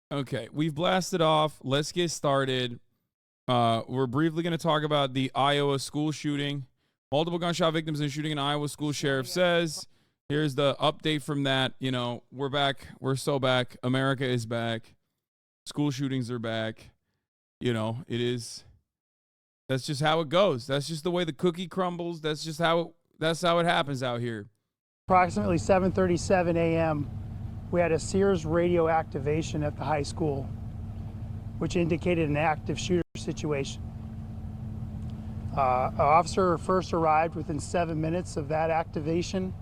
Okay, we've blasted off. Let's get started. We're briefly going to talk about the Iowa school shooting. Multiple gunshot victims in shooting in Iowa school, sheriff says. Here's the update from that. You know, we're back. We're so back. America is back. School shootings are back. You know, it is. That's just how it goes. That's just the way the cookie crumbles. That's just how it happens out here. Approximately 7:37 a.m., we had a Sears radio activation at the high school, which indicated an active shooter situation. An officer first arrived within 7 minutes of that activation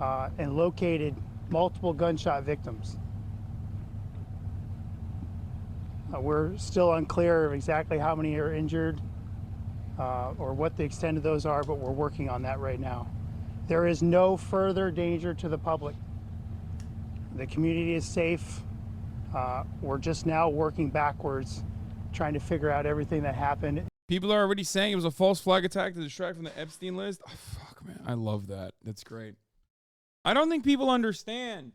and located multiple gunshot victims. We're still unclear of exactly how many are injured or what the extent of those are, but we're working on that right now. There is no further danger to the public. The community is safe. We're just now working backwards, trying to figure out everything that happened. People are already saying it was a false flag attack to distract from the Epstein list. Oh, fuck, man. I love that. That's great. I don't think people understand.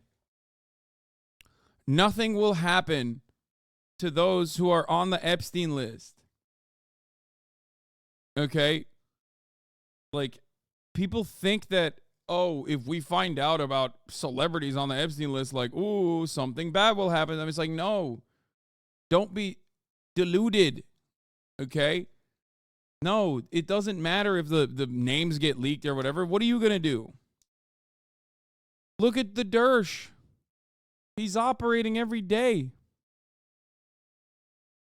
Nothing will happen to those who are on the Epstein list. Okay? Like, people think that, oh, if we find out about celebrities on the Epstein list, like, ooh, something bad will happen. I mean, it's like, no. Don't be deluded. Okay? No, it doesn't matter if the names get leaked or whatever. What are you going to do? Look at the Dersh. He's operating every day.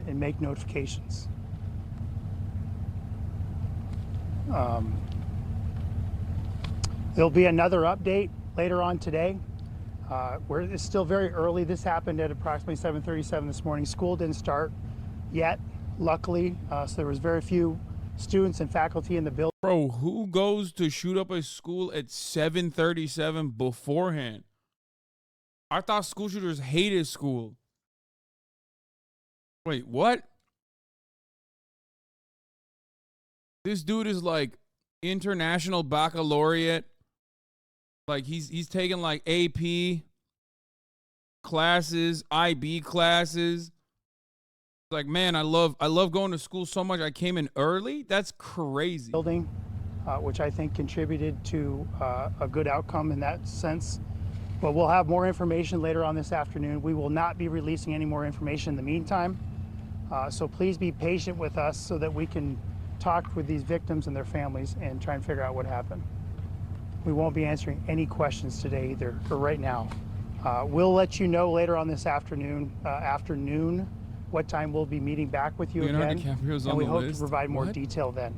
And make notifications. There'll be another update later on today. It's still very early. This happened at approximately 7:37 this morning. School didn't start yet, luckily, so there was very few students and faculty in the building. Bro, who goes to shoot up a school at 7:37 beforehand? I thought school shooters hated school. Wait, what? This dude is like international baccalaureate. Like he's taking like AP classes, IB classes. Like, man, I love going to school so much. I came in early. That's crazy. Building, which I think contributed to a good outcome in that sense. But we'll have more information later on this afternoon. We will not be releasing any more information in the meantime. So please be patient with us so that we can talk with these victims and their families and try and figure out what happened. We won't be answering any questions today either, or right now. We'll let you know later on this afternoon, what time we'll be meeting back with you Leonardo again. DiCaprio's and on we the hope list? to provide more What? detail then.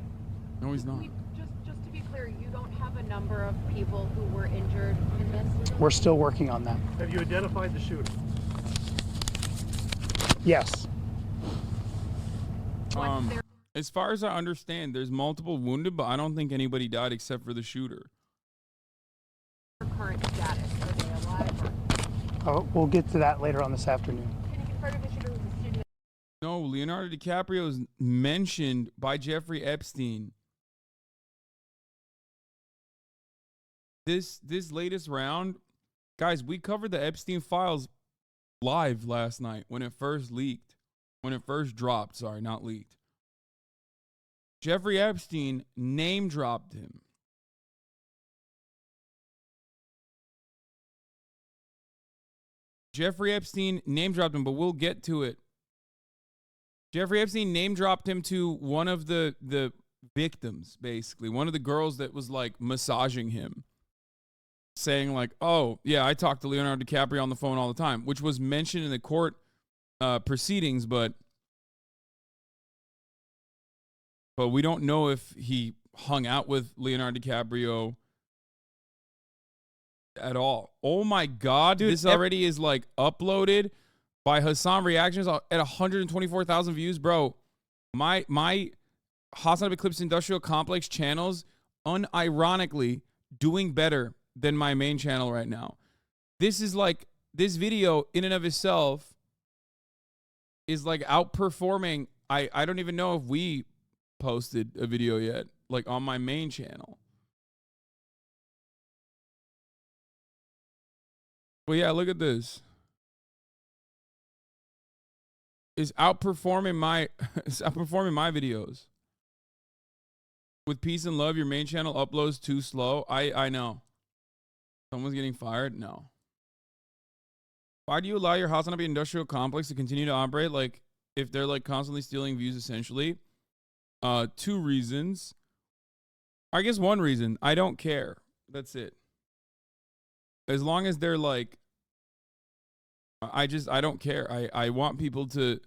No, he's not. Just to be clear, you don't have a number of people who were injured in this? We're still working on that. Have you identified the shooter? Yes. As far as I understand, there's multiple wounded, but I don't think anybody died except for the shooter. Current status? Are they alive? We'll get to that later on this afternoon. Can you confirm if the shooter was a student? No, Leonardo DiCaprio is mentioned by Jeffrey Epstein. This latest round, guys, we covered the Epstein files live last night when it first leaked. When it first dropped, sorry, not leaked. Jeffrey Epstein name dropped him. Jeffrey Epstein name dropped him, but we'll get to it. Jeffrey Epstein name dropped him to one of the victims, basically. One of the girls that was like massaging him. Saying like, oh, yeah, I talk to Leonardo DiCaprio on the phone all the time, which was mentioned in the court proceedings, but we don't know if he hung out with Leonardo DiCaprio at all. Oh my God, dude, this already is like uploaded by Hassan Reactions at 124,000 views, bro. My Hasanabi Clips Industrial Complex channels unironically doing better than my main channel right now. This is like, this video in and of itself is like outperforming. I don't even know if we posted a video yet, like on my main channel. Well, yeah, look at this. is outperforming my videos. With peace and love, your main channel uploads too slow. I know. Someone's getting fired? No. Why do you allow your Hasanabi industrial complex to continue to operate like if they're like constantly stealing views essentially? 2 reasons. I guess 1 reason. I don't care. That's it. As long as they're like, I don't care. I want people to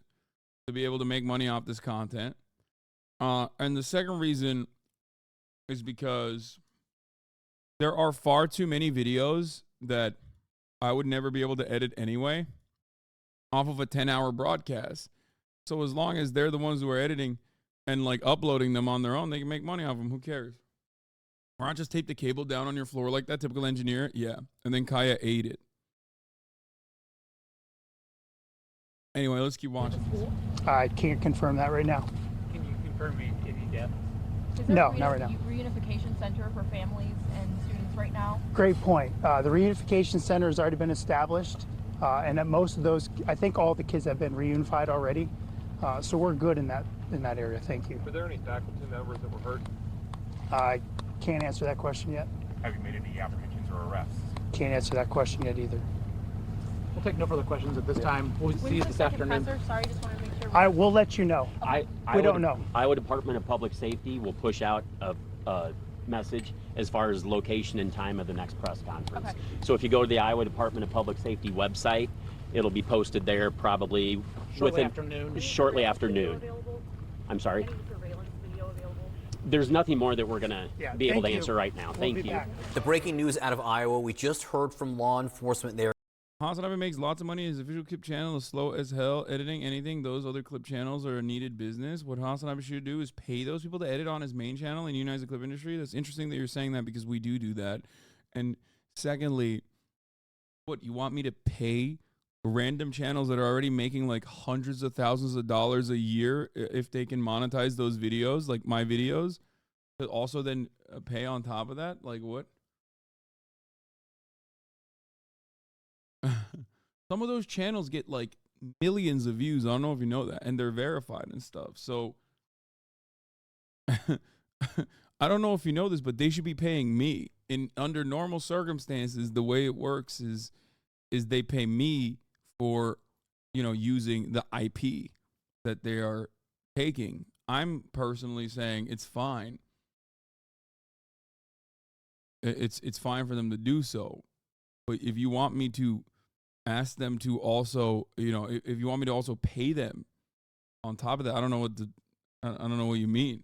be able to make money off this content. And the second reason is because there are far too many videos that I would never be able to edit anyway off of a 10-hour broadcast. So as long as they're the ones who are editing and like uploading them on their own, they can make money off them. Who cares? Why not just tape the cable down on your floor like that typical engineer? Yeah. And then Kaya ate it. Anyway, let's keep watching. I can't confirm that right now. Can you confirm any deaths? Is there No, a not right now. reunification center for families and students right now? Great point. The reunification center has already been established, and at most of those, I think all the kids have been reunified already. So we're good in that area. Thank you. Were there any faculty members that were hurt? I can't answer that question yet. Have you made any apprehensions or arrests? Can't answer that question yet either. We'll take no further questions at this time. We'll see you When's this the second afternoon. presser? Sorry, just wanted to make sure. I will let you know. We don't know. Iowa Department of Public Safety will push out a message as far as location and time of the next press conference. Okay. So if you go to the Iowa Department of Public Safety website, it'll be posted there probably Shortly after noon. Shortly after noon. I'm sorry. Any surveillance video available? There's nothing more that we're going to be able thank to you. answer right now. We'll Thank be you. back. The breaking news out of Iowa, we just heard from law enforcement there. Hasanabi makes lots of money. His official clip channel is slow as hell. Editing anything, those other clip channels are a needed business. What Hasanabi should do is pay those people to edit on his main channel and unionize the clip industry. That's interesting that you're saying that because we do that. And secondly, what, you want me to pay random channels that are already making like hundreds of thousands of dollars a year if they can monetize those videos, like my videos, but also then pay on top of that? Like what? Some of those channels get like millions of views. I don't know if you know that, and they're verified and stuff. So I don't know if you know this, but they should be paying me. In under normal circumstances, the way it works is they pay me for, using the IP that they are taking. I'm personally saying it's fine. It's fine for them to do so. But if you want me to ask them to also, if you want me to also pay them on top of that, I don't know what you mean.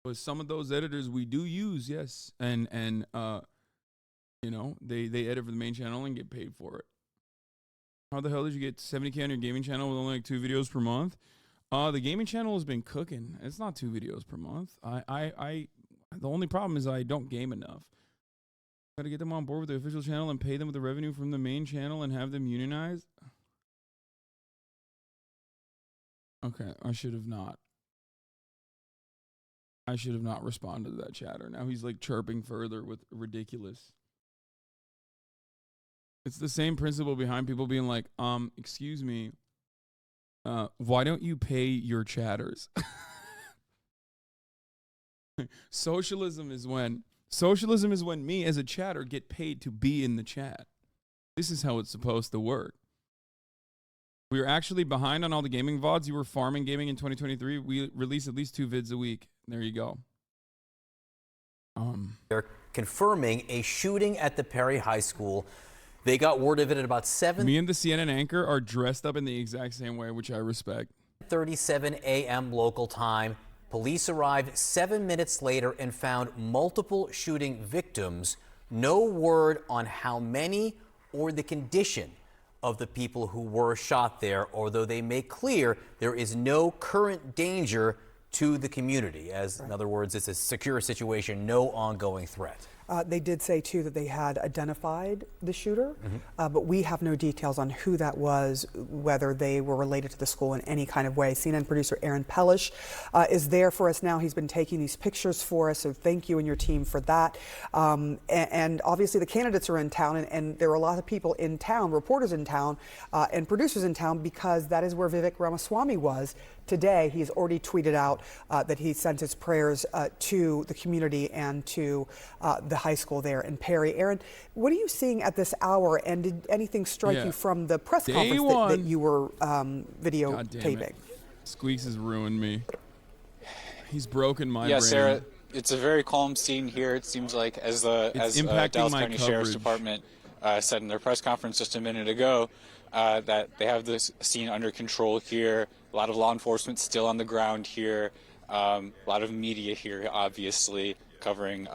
But some of those editors we do use, yes, and they edit for the main channel and get paid for it. How the hell did you get 70K on your gaming channel with only like 2 videos per month? The gaming channel has been cooking. It's not 2 videos per month. The only problem is I don't game enough. Got to get them on board with the official channel and pay them with the revenue from the main channel and have them unionized. Okay, I should have not responded to that chatter. Now he's like chirping further with ridiculous. It's the same principle behind people being like, excuse me, why don't you pay your chatters? Socialism is when me as a chatter get paid to be in the chat. This is how it's supposed to work. We are actually behind on all the gaming VODs. You were farming gaming in 2023. We release at least 2 vids a week. There you go. They're confirming a shooting at the Perry High School. They got word of it at about 7:37 Me and the CNN anchor are dressed up in the exact same way, which I respect. a.m. local time. Police arrived 7 minutes later and found multiple shooting victims. No word on how many or the condition of the people who were shot there, although they make clear there is no current danger to the community. In other words, it's a secure situation, no ongoing threat. They did say, too, that they had identified the shooter, but we have no details on who that was, whether they were related to the school in any kind of way. CNN producer Aaron Pellish is there for us now. He's been taking these pictures for us, so thank you and your team for that. And obviously the candidates are in town, and there are a lot of people in town, reporters in town, and producers in town, because that is where Vivek Ramaswamy was today. He's already tweeted out that he sent his prayers to the community and to the high school there in Perry. Aaron, what are you seeing at this hour, and did anything strike you from the press conference that you were videotaping? Squeaks has ruined me. He's broken my brain. Yeah, Sarah, it's a very calm scene here. It seems like, as Dallas County Sheriff's Department said in their press conference just a minute ago, that they have this scene under control here. A lot of law enforcement still on the ground here. A lot of media here, obviously, covering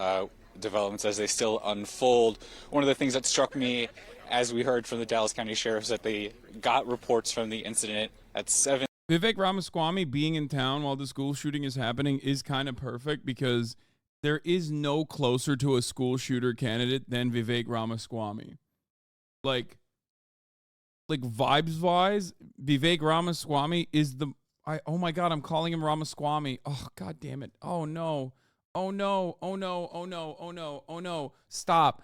developments as they still unfold. One of the things that struck me, as we heard from the Dallas County Sheriff, is that they got reports from the incident at 7. Vivek Ramaswamy being in town while the school shooting is happening is kind of perfect, because there is no closer to a school shooter candidate than Vivek Ramaswamy. Like vibes-wise, Vivek Ramaswamy is oh my God, I'm calling him Ramaswamy. Oh, God damn it. Oh, no. Oh, no. Oh, no. Oh, no. Oh, no. Oh, no. Stop.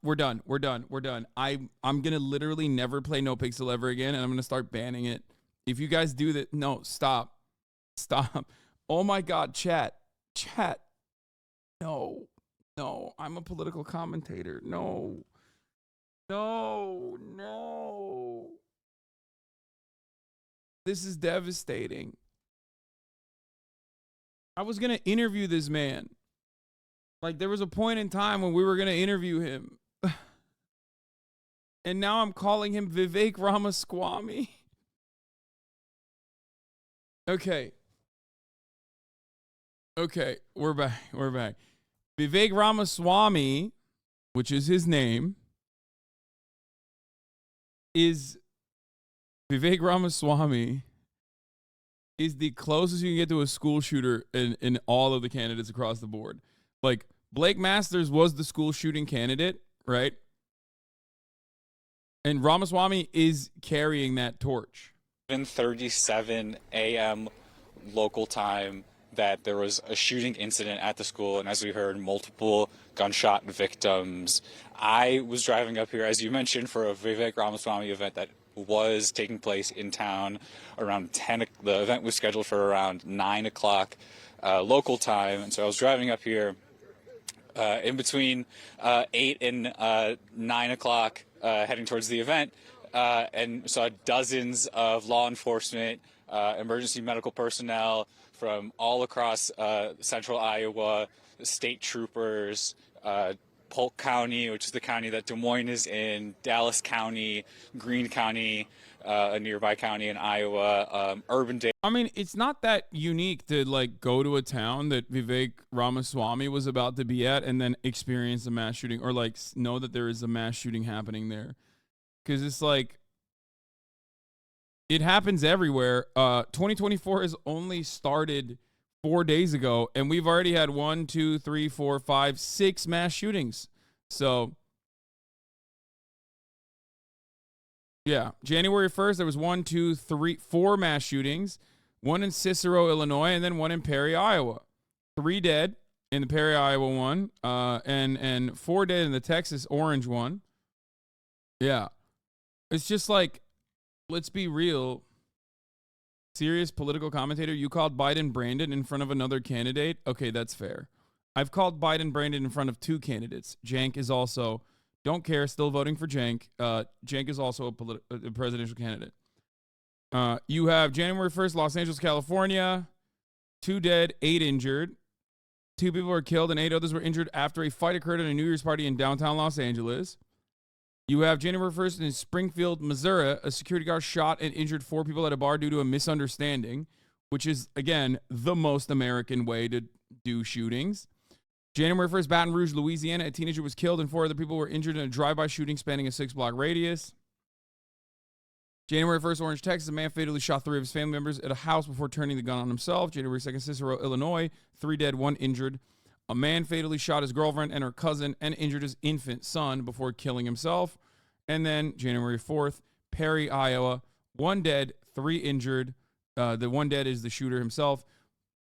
We're done. I'm going to literally never play No Pixel ever again, and I'm going to start banning it. If you guys do that, no, stop. Oh, my God, chat. No, I'm a political commentator. No. This is devastating. I was going to interview this man. Like, there was a point in time when we were going to interview him. And now I'm calling him Vivek Ramaswamy. Okay, we're back. Vivek Ramaswamy, which is his name, is the closest you can get to a school shooter in all of the candidates across the board. Like, Blake Masters was the school shooting candidate, right? And Ramaswamy is carrying that torch. 7:37 a.m. local time, that there was a shooting incident at the school, and as we heard, multiple gunshot victims. I was driving up here, as you mentioned, for a Vivek Ramaswamy event that was taking place in town around 10. The event was scheduled for around 9 o'clock local time, and so I was driving up here in between 8 and 9 o'clock heading towards the event, and saw dozens of law enforcement, emergency medical personnel from all across central Iowa, state troopers, Polk County, which is the county that Des Moines is in, Dallas County, Greene County, a nearby county in Iowa, Urbandale. I mean, it's not that unique to, like, go to a town that Vivek Ramaswamy was about to be at and then experience a mass shooting, or, like, know that there is a mass shooting happening there. Because it's like, it happens everywhere. 2024 has only started 4 days ago, and we've already had 1, 2, 3, 4, 5, 6 mass shootings. So, yeah, January 1st, there was 1, 2, 3, 4 mass shootings. 1 in Cicero, Illinois, and then 1 in Perry, Iowa. 3 dead in the Perry, Iowa one, and 4 dead in the Texas Orange one. Yeah. It's just like, let's be real. Serious political commentator, you called Biden Brandon in front of another candidate? Okay, that's fair. I've called Biden Brandon in front of 2 candidates. Jank is also, don't care, still voting for Jank. Jank is also a presidential candidate. You have January 1st, Los Angeles, California. 2 dead, 8 injured. 2 people were killed and 8 others were injured after a fight occurred at a New Year's party in downtown Los Angeles. You have January 1st in Springfield, Missouri. A security guard shot and injured 4 people at a bar due to a misunderstanding, which is, again, the most American way to do shootings. January 1st, Baton Rouge, Louisiana. A teenager was killed and 4 other people were injured in a drive-by shooting spanning a 6-block radius. January 1st, Orange, Texas. A man fatally shot 3 of his family members at a house before turning the gun on himself. January 2nd, Cicero, Illinois. 3 dead, 1 injured. A man fatally shot his girlfriend and her cousin and injured his infant son before killing himself. And then January 4th, Perry, Iowa, 1 dead, 3 injured. The 1 dead is the shooter himself.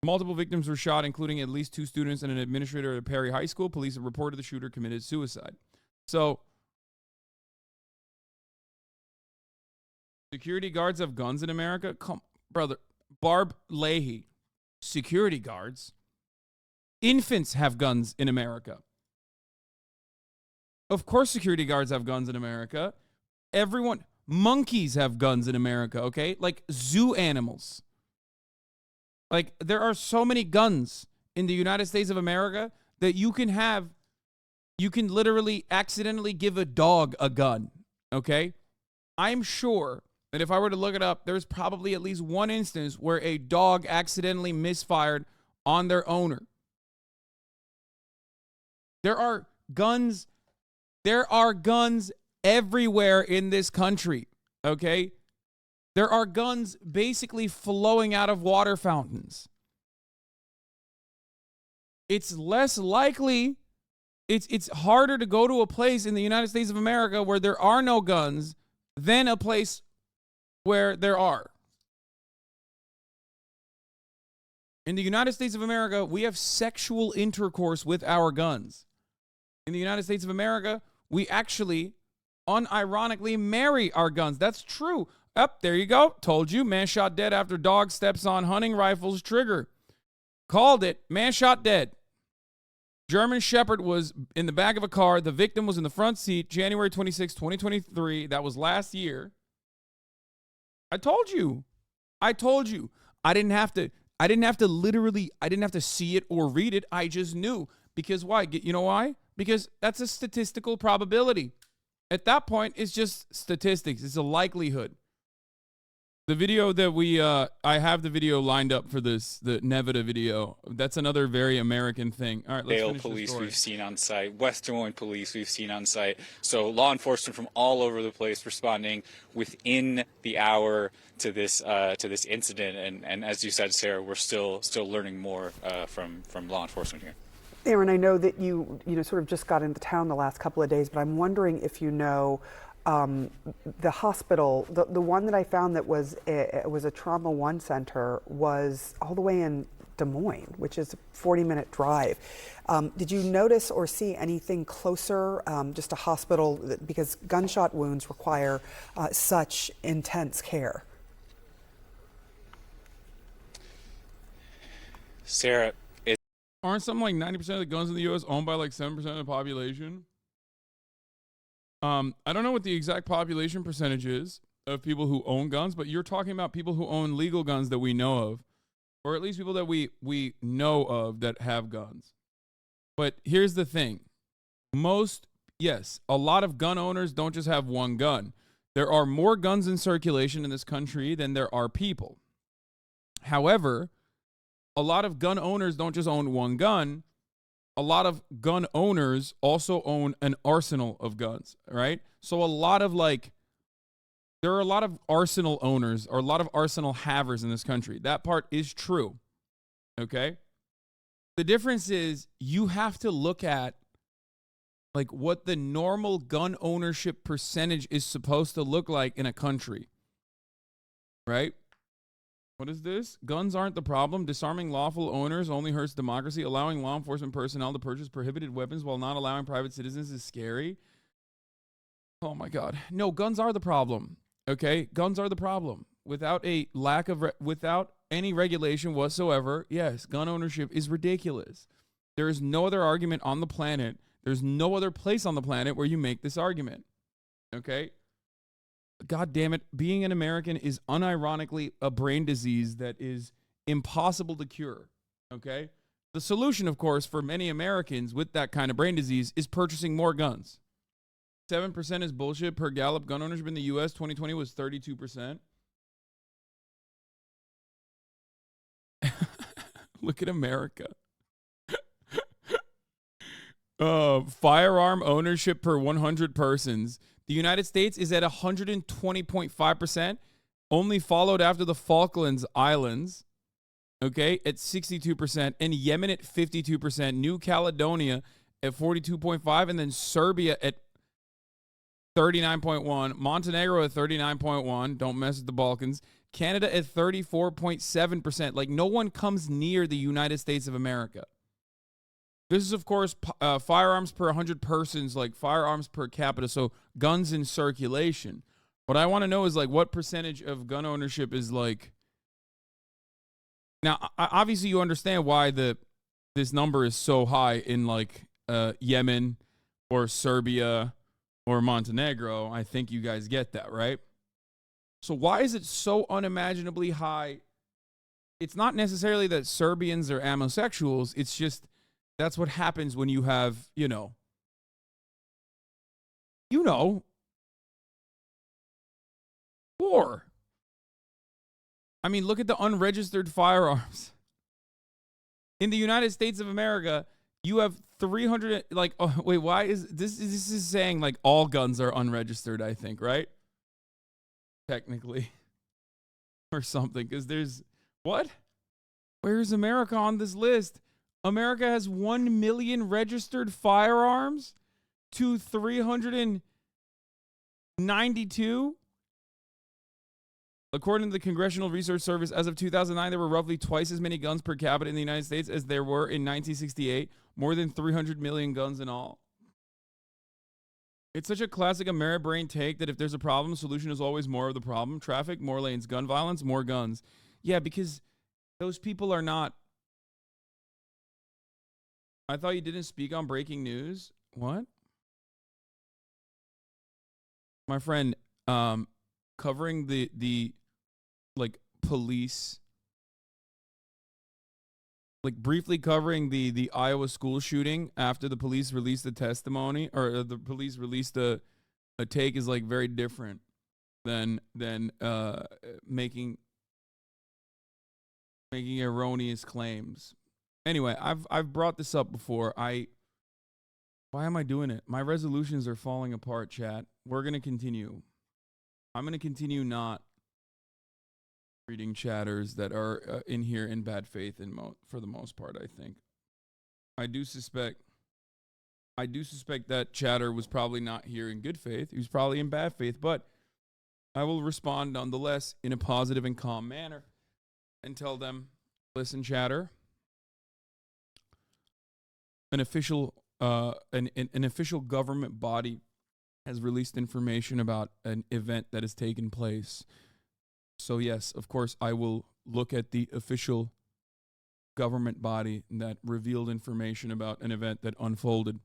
Multiple victims were shot, including at least 2 students and an administrator at Perry High School. Police have reported the shooter committed suicide. So, security guards have guns in America? Come, brother. Barb Leahy. Security guards? Infants have guns in America. Of course security guards have guns in America. Everyone, monkeys have guns in America, okay? Like zoo animals. Like there are so many guns in the United States of America that you can literally accidentally give a dog a gun, okay? I'm sure that if I were to look it up, there's probably at least one instance where a dog accidentally misfired on their owner. There are guns everywhere in this country, okay? There are guns basically flowing out of water fountains. It's less likely, it's harder to go to a place in the United States of America where there are no guns than a place where there are. In the United States of America, we have sexual intercourse with our guns. In the United States of America, we actually unironically marry our guns. That's true. Up, there you go. Told you. Man shot dead after dog steps on hunting rifle's trigger. Called it. Man shot dead. German Shepherd was in the back of a car. The victim was in the front seat. January 26, 2023. That was last year. I told you. I didn't have to see it or read it. I just knew. Because why? You know why? Because that's a statistical probability. At that point, it's just statistics. It's a likelihood. The video that I have the video lined up for this, the Nevada video. That's another very American thing. All right, let's finish Police the story. we've seen on site, West Des Moines police we've seen on site. So law enforcement from all over the place responding within the hour to this incident. And as you said, Sarah, we're still learning more from law enforcement here. Aaron, I know that you sort of just got into town the last couple of days, but I'm wondering if you know the hospital, the one that I found that was a Trauma One center was all the way in Des Moines, which is a 40-minute drive. Did you notice or see anything closer, just a hospital, because gunshot wounds require such intense care? Sarah, aren't something like 90% of the guns in the U.S. owned by like 7% of the population? I don't know what the exact population percentage is of people who own guns, but you're talking about people who own legal guns that we know of, or at least people that we know of that have guns. But here's the thing. A lot of gun owners don't just have one gun. There are more guns in circulation in this country than there are people. However, a lot of gun owners don't just own one gun. A lot of gun owners also own an arsenal of guns, right? So there are a lot of arsenal owners or a lot of arsenal havers in this country. That part is true, okay? The difference is you have to look at like what the normal gun ownership percentage is supposed to look like in a country, right? What is this? Guns aren't the problem. Disarming lawful owners only hurts democracy. Allowing law enforcement personnel to purchase prohibited weapons while not allowing private citizens is scary. Oh my God. No, guns are the problem. Okay? Guns are the problem. Without any regulation whatsoever, yes, gun ownership is ridiculous. There is no other argument on the planet. There's no other place on the planet where you make this argument. Okay? God damn it, being an American is unironically a brain disease that is impossible to cure, okay? The solution, of course, for many Americans with that kind of brain disease is purchasing more guns. 7% is bullshit. Per Gallup, gun ownership in the U.S. 2020 was 32%. Look at America. Firearm ownership per 100 persons. The United States is at 120.5%, only followed after the Falklands Islands. okay, at 62%, and Yemen at 52%, New Caledonia at 42.5%, and then Serbia at 39.1%, Montenegro at 39.1%, don't mess with the Balkans, Canada at 34.7%. Like, no one comes near the United States of America. This is, of course, firearms per 100 persons, like firearms per capita, so guns in circulation. What I want to know is, like, what percentage of gun ownership is, like... Now, obviously, you understand why this number is so high in, like, Yemen or Serbia or Montenegro. I think you guys get that, right? So why is it so unimaginably high? It's not necessarily that Serbians are homosexuals. It's just that's what happens when you have, war. I mean, look at the unregistered firearms. In the United States of America, you have 300, like, oh, wait, why is this is saying, like, all guns are unregistered, I think, right? Technically. Or something, because there's, what? Where's America on this list? America has 1 million registered firearms to 392. According to the Congressional Research Service, as of 2009, there were roughly twice as many guns per capita in the United States as there were in 1968, more than 300 million guns in all. It's such a classic American brain take that if there's a problem, the solution is always more of the problem. Traffic, more lanes, gun violence, more guns. Yeah, because those people are not... I thought you didn't speak on breaking news. What? My friend, covering the like police, like briefly covering the Iowa school shooting after the police released the testimony, or the police released a take, is like very different than making erroneous claims. Anyway, I've brought this up before. Why am I doing it? My resolutions are falling apart, chat. We're going to continue. I'm going to continue not reading chatters that are in here in bad faith for the most part, I think. I do suspect that chatter was probably not here in good faith. He was probably in bad faith, but I will respond nonetheless in a positive and calm manner and tell them, listen, chatter, an official government body has released information about an event that has taken place. So yes, of course, I will look at the official government body that revealed information about an event that unfolded.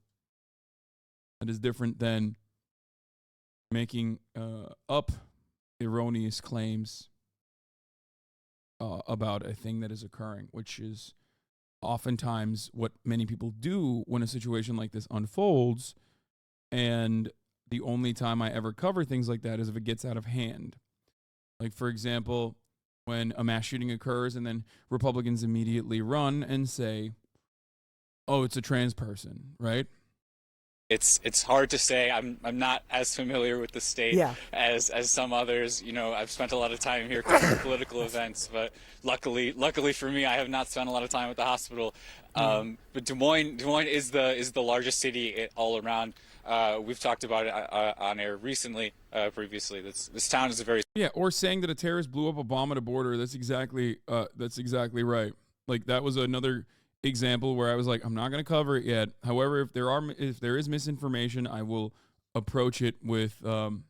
That is different than making up erroneous claims about a thing that is occurring, which is oftentimes what many people do when a situation like this unfolds. And the only time I ever cover things like that is if it gets out of hand. Like, for example, when a mass shooting occurs and then Republicans immediately run and say, oh, it's a trans person, right? It's hard to say. I'm not as familiar with the state as some others. You know, I've spent a lot of time here covering political events, but luckily for me, I have not spent a lot of time at the hospital. But Des Moines is the largest city all around. We've talked about it on air recently, previously. This town is a very... Yeah, or saying that a terrorist blew up a bomb at a border. That's exactly right. Like, that was another example where I was like, I'm not going to cover it yet. However, if there is misinformation, I will approach it with some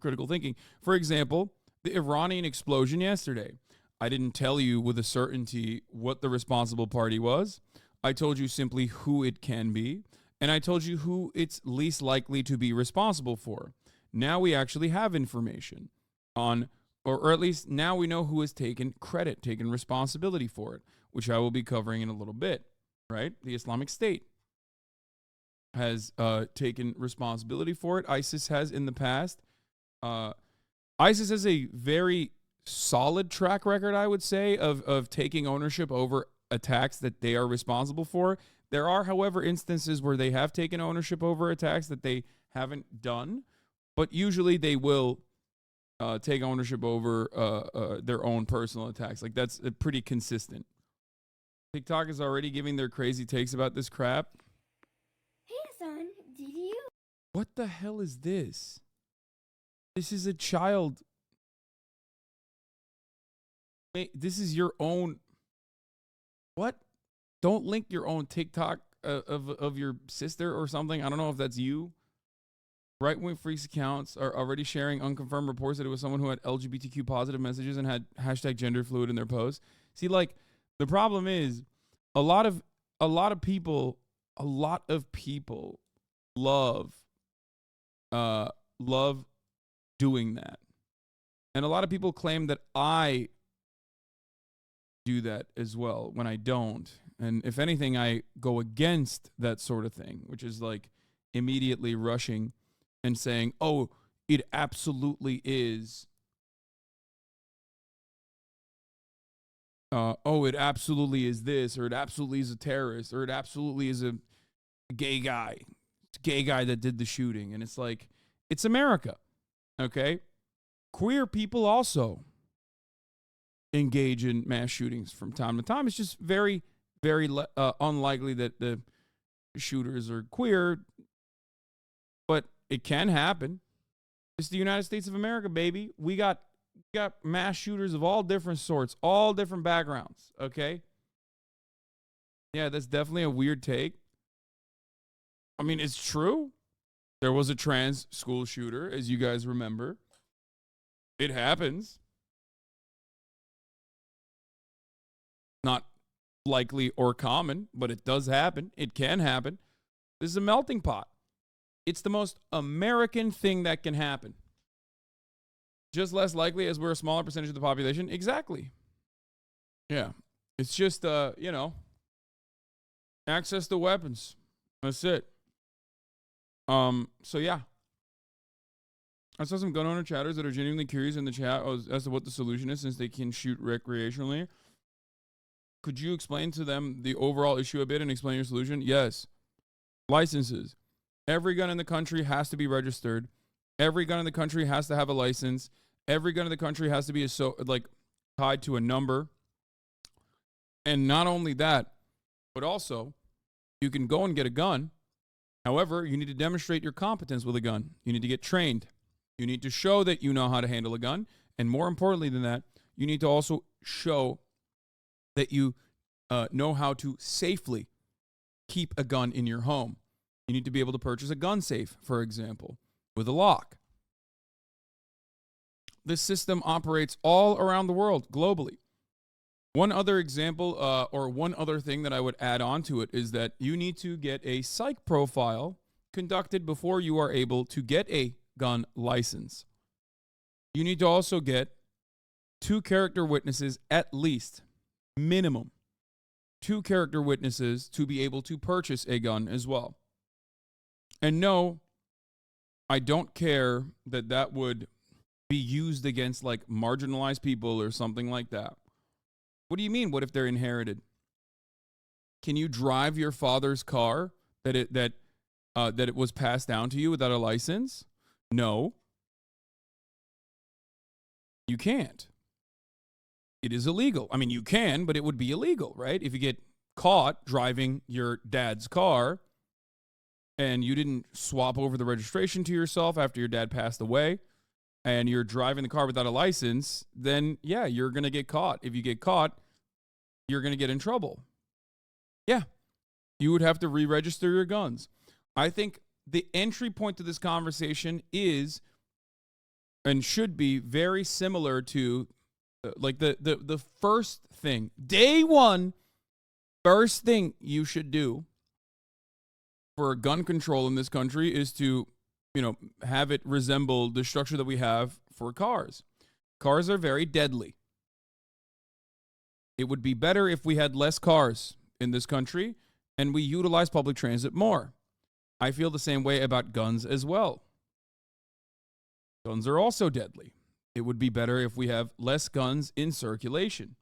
critical thinking. For example, the Iranian explosion yesterday. I didn't tell you with a certainty what the responsible party was. I told you simply who it can be, and I told you who it's least likely to be responsible for. Now we actually have information on, or at least now we know who has taken responsibility for it, which I will be covering in a little bit, right? The Islamic State has taken responsibility for it. ISIS has in the past. ISIS has a very solid track record, I would say, of taking ownership over attacks that they are responsible for. There are, however, instances where they have taken ownership over attacks that they haven't done, but usually they will take ownership over their own personal attacks. Like, that's pretty consistent. TikTok is already giving their crazy takes about this crap. Hey, son, did you? What the hell is this? This is a child. Wait, this is your own. What? Don't link your own TikTok of your sister or something. I don't know if that's you. Right-wing freaks accounts are already sharing unconfirmed reports that it was someone who had LGBTQ positive messages and had hashtag gender fluid in their posts. See, like, the problem is a lot of people love doing that. And a lot of people claim that I do that as well when I don't. And if anything, I go against that sort of thing, which is like immediately rushing and saying, oh, it absolutely is. It absolutely is this, or it absolutely is a terrorist, or it absolutely is a gay guy. It's a gay guy that did the shooting. And it's like, it's America. Okay? Queer people also engage in mass shootings from time to time. It's just very, very unlikely that the shooters are queer, but it can happen. It's the United States of America, baby. We got mass shooters of all different sorts, all different backgrounds, okay? Yeah, that's definitely a weird take. I mean, it's true. There was a trans school shooter, as you guys remember. It happens. Not likely or common, but it does happen. It can happen. This is a melting pot. It's the most American thing that can happen. Just less likely as we're a smaller percentage of the population. Exactly. Yeah. It's just, access to weapons. That's it. So yeah. I saw some gun owner chatters that are genuinely curious in the chat as to what the solution is since they can shoot recreationally. Could you explain to them the overall issue a bit and explain your solution? Yes. Licenses. Every gun in the country has to be registered. Every gun in the country has to have a license. Every gun in the country has to be tied to a number. And not only that, but also you can go and get a gun. However, you need to demonstrate your competence with a gun. You need to get trained. You need to show that you know how to handle a gun. And more importantly than that, you need to also show that you know how to safely keep a gun in your home. You need to be able to purchase a gun safe, for example, with a lock. This system operates all around the world, globally. One other example, or one other thing that I would add on to it is that you need to get a psych profile conducted before you are able to get a gun license. You need to also get 2 character witnesses at least, minimum 2 character witnesses to be able to purchase a gun as well. And no, I don't care that would be used against like marginalized people or something like that. What do you mean? What if they're inherited? Can you drive your father's car that it was passed down to you without a license? No. You can't. It is illegal. I mean, you can, but it would be illegal, right? If you get caught driving your dad's car and you didn't swap over the registration to yourself after your dad passed away and you're driving the car without a license, then yeah, you're going to get caught. If you get caught, you're going to get in trouble. Yeah. You would have to re-register your guns. I think the entry point to this conversation is and should be very similar to like the first thing, day one, first thing you should do for gun control in this country is to, have it resemble the structure that we have for cars. Cars are very deadly. It would be better if we had less cars in this country and we utilize public transit more. I feel the same way about guns as well. Guns are also deadly. It would be better if we have less guns in circulation.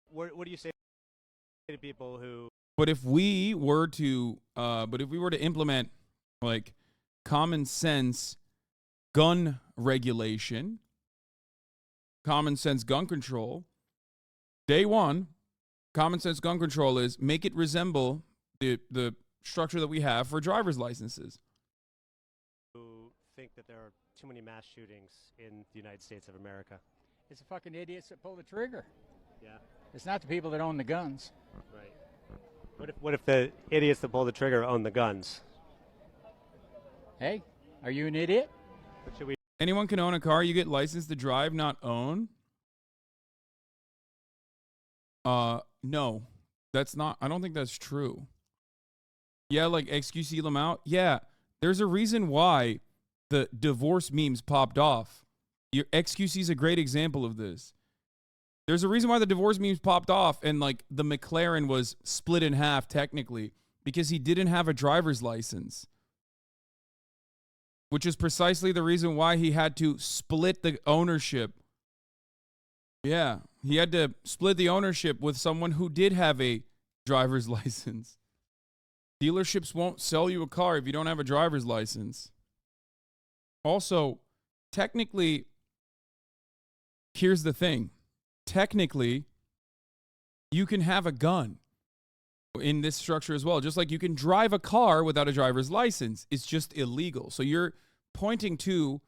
What do you say to people who? But if we were to implement like common sense gun regulation, common sense gun control, day one, common sense gun control is make it resemble the structure that we have for driver's licenses. Who think that there are too many mass shootings in the United States of America? It's the fucking idiots that pull the trigger. Yeah. It's not the people that own the guns. Right. What if the idiots that pull the trigger own the guns? Hey, are you an idiot? What should we? Anyone can own a car. You get licensed to drive, not own. No, that's not. I don't think that's true. Yeah, like XQC them out. Yeah, there's a reason why the divorce memes popped off. Your XQC is a great example of this. There's a reason why the divorce memes popped off and like the McLaren was split in half technically because he didn't have a driver's license. Which is precisely the reason why he had to split the ownership. Yeah, he had to split the ownership with someone who did have a driver's license. Dealerships won't sell you a car if you don't have a driver's license. Also, technically, here's the thing. Technically, you can have a gun in this structure as well. Just like you can drive a car without a driver's license. It's just illegal. So you're pointing to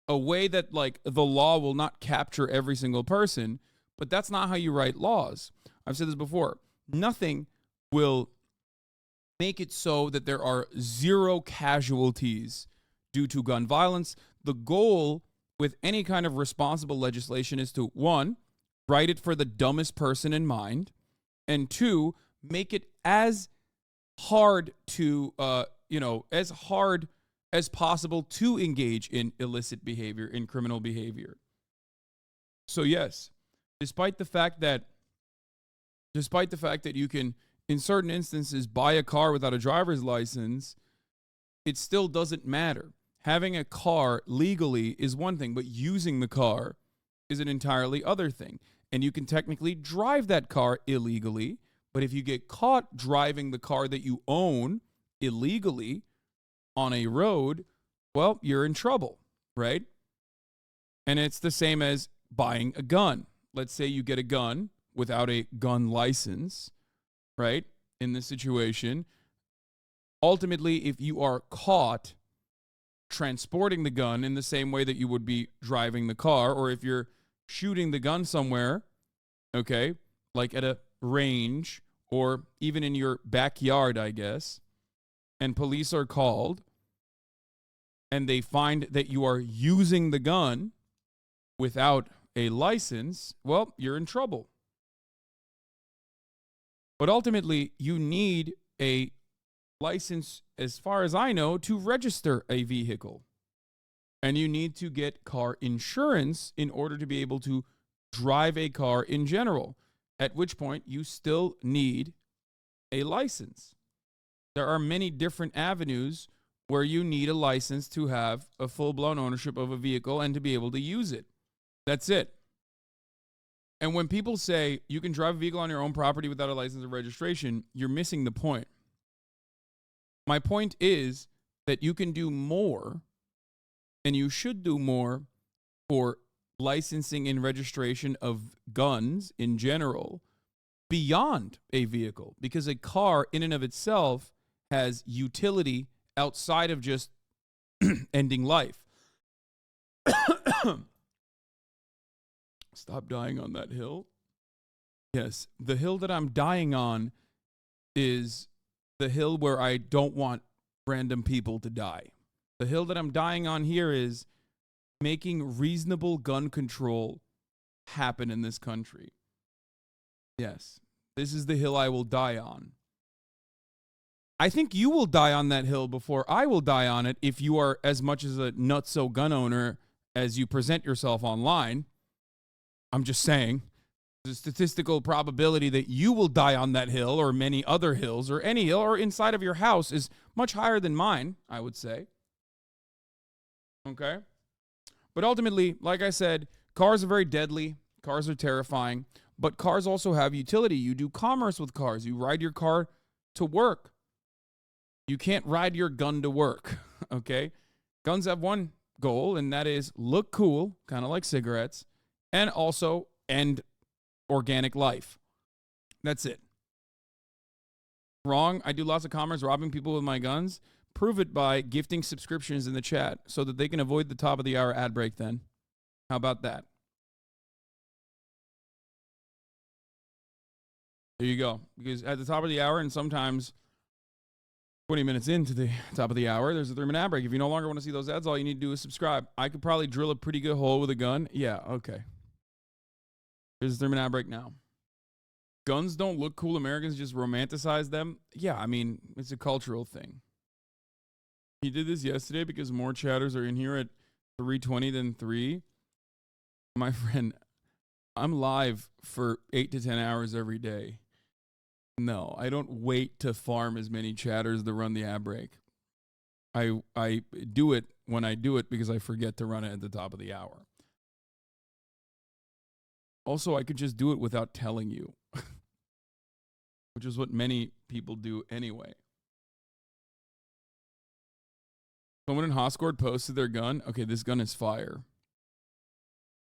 a way that like the law will not capture every single person, but that's not how you write laws. I've said this before. Nothing will make it so that there are zero casualties due to gun violence. The goal with any kind of responsible legislation is to, one, write it for the dumbest person in mind, and two, make it as hard to, as hard as possible to engage in illicit behavior, in criminal behavior. So yes, despite the fact that you can, in certain instances, buy a car without a driver's license, it still doesn't matter. Having a car legally is one thing, but using the car is an entirely other thing. And you can technically drive that car illegally, but if you get caught driving the car that you own illegally on a road, well, you're in trouble, right? And it's the same as buying a gun. Let's say you get a gun without a gun license, right? In this situation, ultimately, if you are caught transporting the gun in the same way that you would be driving the car, or if you're shooting the gun somewhere, okay, like at a range or even in your backyard, I guess, and police are called and they find that you are using the gun without a license, well, you're in trouble. But ultimately, you need a license, as far as I know, to register a vehicle. And you need to get car insurance in order to be able to drive a car in general, at which point you still need a license. There are many different avenues where you need a license to have a full-blown ownership of a vehicle and to be able to use it. That's it. And when people say you can drive a vehicle on your own property without a license or registration, you're missing the point. My point is that you can do more, and you should do more for licensing and registration of guns in general beyond a vehicle, because a car in and of itself has utility outside of just ending life. Stop dying on that hill. Yes, the hill that I'm dying on is the hill where I don't want random people to die. The hill that I'm dying on here is making reasonable gun control happen in this country. Yes, this is the hill I will die on. I think you will die on that hill before I will die on it if you are as much as a nutso gun owner as you present yourself online. I'm just saying, the statistical probability that you will die on that hill or many other hills or any hill or inside of your house is much higher than mine, I would say. Okay? But ultimately, like I said, cars are very deadly. Cars are terrifying. But cars also have utility. You do commerce with cars. You ride your car to work. You can't ride your gun to work, okay? Guns have one goal, and that is look cool, kind of like cigarettes, and also end organic life. That's it. Wrong. I do lots of commerce robbing people with my guns. Prove it by gifting subscriptions in the chat so that they can avoid the top of the hour ad break then. How about that? There you go. Because at the top of the hour, and sometimes 20 minutes into the top of the hour, there's a 3-minute ad break. If you no longer want to see those ads, all you need to do is subscribe. I could probably drill a pretty good hole with a gun. Yeah, okay. Here's the 3-minute ad break now. Guns don't look cool. Americans just romanticize them. Yeah, I mean, it's a cultural thing. He did this yesterday because more chatters are in here at 3:20 than 3. My friend, I'm live for 8 to 10 hours every day. No, I don't wait to farm as many chatters to run the ad break. I do it when I do it because I forget to run it at the top of the hour. Also, I could just do it without telling you, which is what many people do anyway. Someone in Hoscord posted their gun. Okay, this gun is fire.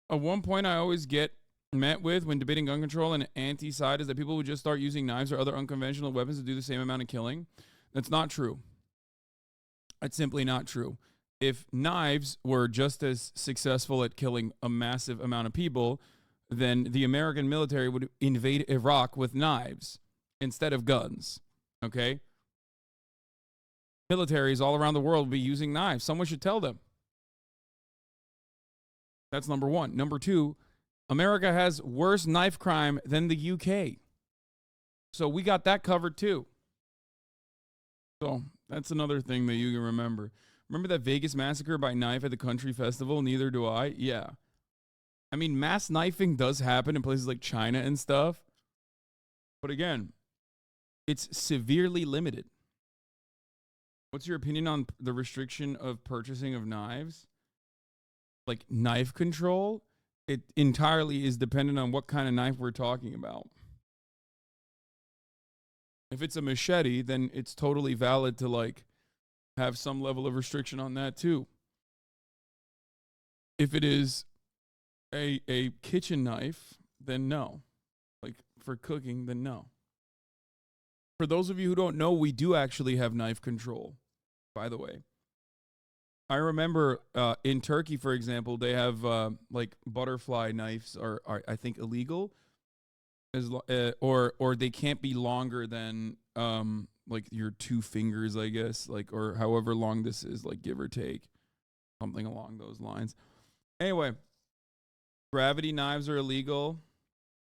At one point, I always get met with when debating gun control and anti-side is that people would just start using knives or other unconventional weapons to do the same amount of killing. That's not true. That's simply not true. If knives were just as successful at killing a massive amount of people, then the American military would invade Iraq with knives instead of guns. Okay? Militaries all around the world will be using knives. Someone should tell them. That's number one. Number two, America has worse knife crime than the UK. So we got that covered too. So that's another thing that you can remember. Remember that Vegas massacre by knife at the country festival? Neither do I. Yeah. I mean, mass knifing does happen in places like China and stuff. But again, it's severely limited. What's your opinion on the restriction of purchasing of knives? Like knife control? It entirely is dependent on what kind of knife we're talking about. If it's a machete, then it's totally valid to like have some level of restriction on that too. If it is a kitchen knife, then no. Like for cooking, then no. For those of you who don't know, we do actually have knife control, by the way. I remember in Turkey, for example, they have like butterfly knives are I think illegal, or they can't be longer than like your 2 fingers, I guess, like or however long this is, like give or take, something along those lines. Anyway, gravity knives are illegal.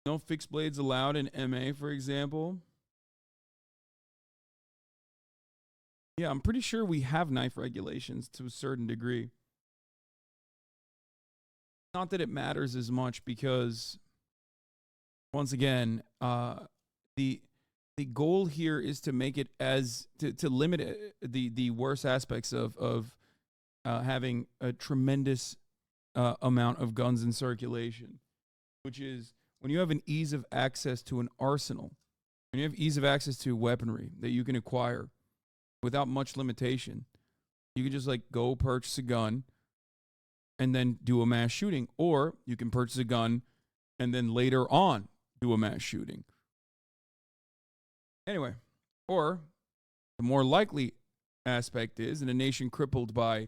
No fixed blades allowed in MA, for example. Yeah, I'm pretty sure we have knife regulations to a certain degree. Not that it matters as much because, once again, the goal here is to make it as to limit the worst aspects of having a tremendous amount of guns in circulation, which is when you have an ease of access to an arsenal, when you have ease of access to weaponry that you can acquire without much limitation. You can just like go purchase a gun and then do a mass shooting. Or you can purchase a gun and then later on do a mass shooting. Anyway, or the more likely aspect is in a nation crippled by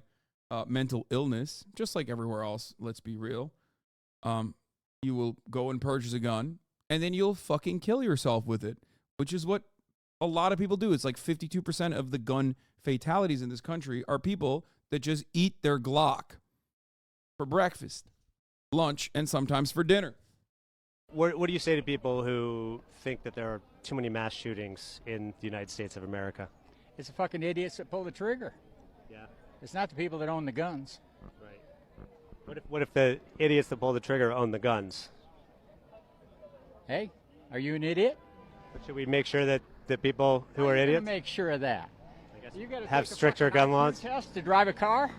mental illness, just like everywhere else, let's be real, you will go and purchase a gun and then you'll fucking kill yourself with it, which is what a lot of people do. It's like 52% of the gun fatalities in this country are people that just eat their Glock for breakfast, lunch, and sometimes for dinner. What do you say to people who think that there are too many mass shootings in the United States of America? It's the fucking idiots that pull the trigger. Yeah. It's not the people that own the guns. Right. What if the idiots that pull the trigger own the guns? Hey, are you an idiot? But should we make sure that the people who are idiots make sure of that? You got to have stricter gun laws. Test to drive a car.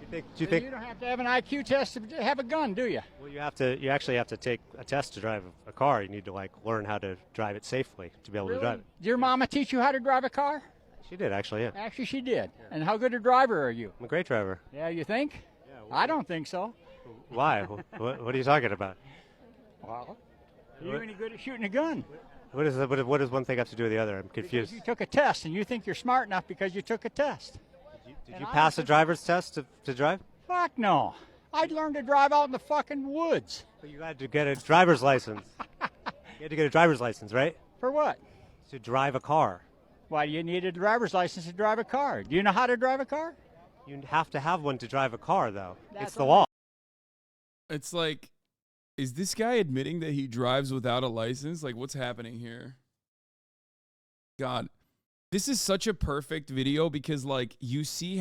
Do you think you don't have to have an IQ test to have a gun, do you? Well, you actually have to take a test to drive a car. You need to like learn how to drive it safely to be able to drive it. Did your mama teach you how to drive a car? She did, actually, yeah. Actually, she did. And how good a driver are you? I'm a great driver. Yeah, you think? Yeah, I don't think so. Why? What are you talking about? Well, are you any good at shooting a gun? What does one thing have to do with the other? I'm confused. Because you took a test, and you think you're smart enough because you took a test. Did you pass a driver's test to drive? Fuck no. I'd learn to drive out in the fucking woods. But you had to get a driver's license. You had to get a driver's license, right? For what? To drive a car. Why do you need a driver's license to drive a car? Do you know how to drive a car? You have to have one to drive a car, though. That's It's the what law. It's like, is this guy admitting that he drives without a license? Like, what's happening here? God, this is such a perfect video because, like, you see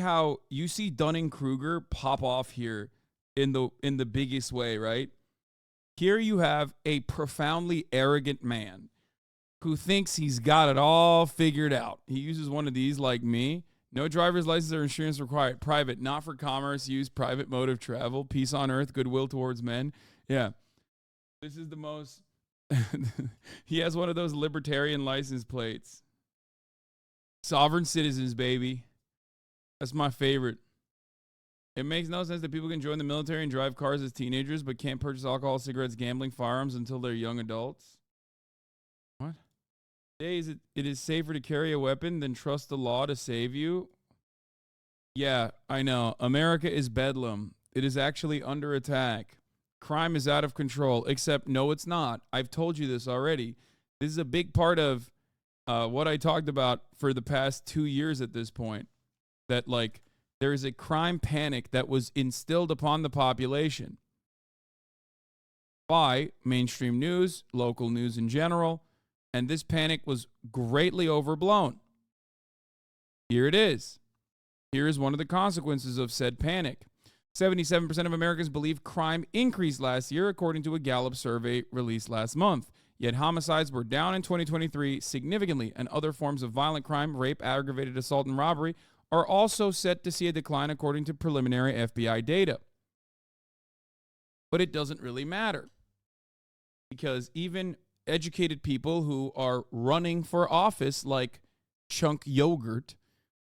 Dunning-Kruger pop off here in the biggest way, right? Here you have a profoundly arrogant man who thinks he's got it all figured out. He uses one of these like me. No driver's license or insurance required. Private, not for commerce use, private mode of travel. Peace on earth, goodwill towards men. Yeah. This is the most... He has one of those libertarian license plates. Sovereign citizens, baby. That's my favorite. It makes no sense that people can join the military and drive cars as teenagers, but can't purchase alcohol, cigarettes, gambling, firearms until they're young adults. What? Today, it is safer to carry a weapon than trust the law to save you? Yeah, I know. America is bedlam. It is actually under attack. Crime is out of control, except no, it's not. I've told you this already. This is a big part of what I talked about for the past 2 years at this point. That, like, there is a crime panic that was instilled upon the population by mainstream news, local news in general, and this panic was greatly overblown. Here it is. Here is one of the consequences of said panic. 77% of Americans believe crime increased last year, according to a Gallup survey released last month. Yet homicides were down in 2023 significantly, and other forms of violent crime, rape, aggravated assault, and robbery are also set to see a decline according to preliminary FBI data. But it doesn't really matter, because even educated people who are running for office, like Chunk Yogurt,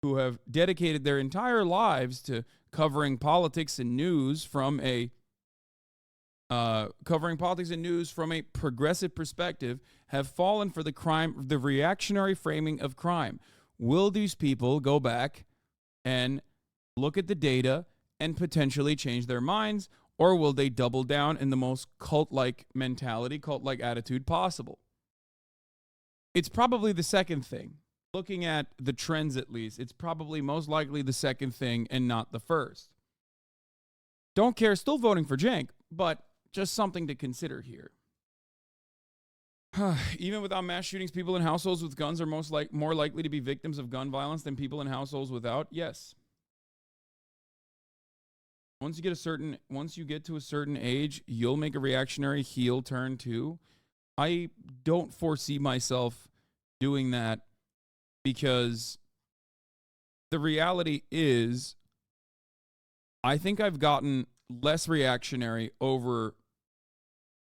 who have dedicated their entire lives to covering politics and news from a progressive perspective, have fallen for the reactionary framing of crime. Will these people go back and look at the data and potentially change their minds, or will they double down in the most cult-like mentality, cult-like attitude possible? It's probably the second thing. Looking at the trends, at least, it's probably most likely the second thing and not the first. Don't care, still voting for Cenk, but just something to consider here. Even without mass shootings, people in households with guns are more likely to be victims of gun violence than people in households without. Yes. Once you get to a certain age, you'll make a reactionary heel turn too. I don't foresee myself doing that, because the reality is, I think I've gotten less reactionary over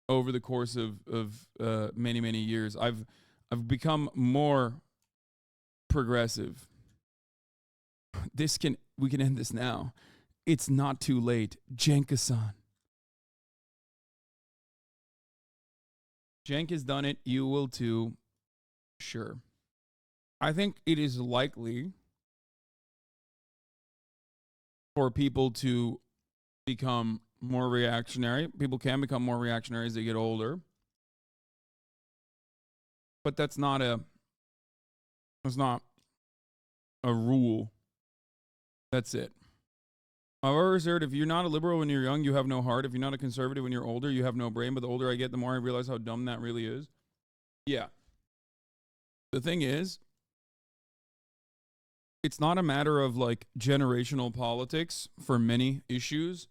the course of many, many years. I've become more progressive. We can end this now. It's not too late. Cenk-san. Cenk has done it. You will too. Sure. I think it is likely for people to become more reactionary. People can become more reactionary as they get older. But that's not a rule. That's it. I've always heard, if you're not a liberal when you're young, you have no heart. If you're not a conservative when you're older, you have no brain. But the older I get, the more I realize how dumb that really is. Yeah. The thing is, it's not a matter of like generational politics for many issues,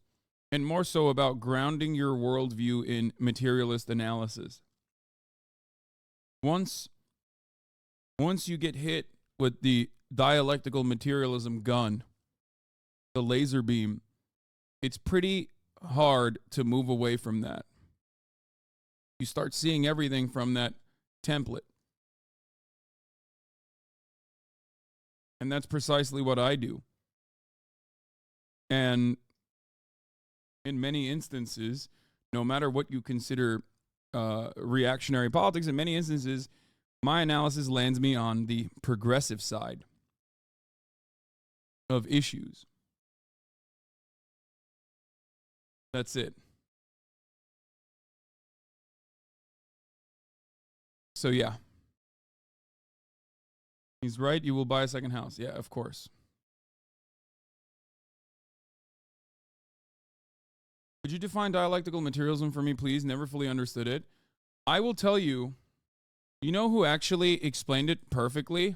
and more so about grounding your worldview in materialist analysis. Once you get hit with the dialectical materialism gun, the laser beam, it's pretty hard to move away from that. You start seeing everything from that template. And that's precisely what I do. And in many instances, no matter what you consider reactionary politics, in many instances, my analysis lands me on the progressive side of issues. That's it. So, yeah. He's right. You will buy a second house. Yeah, of course. Could you define dialectical materialism for me, please? Never fully understood it. I will tell you, you know who actually explained it perfectly?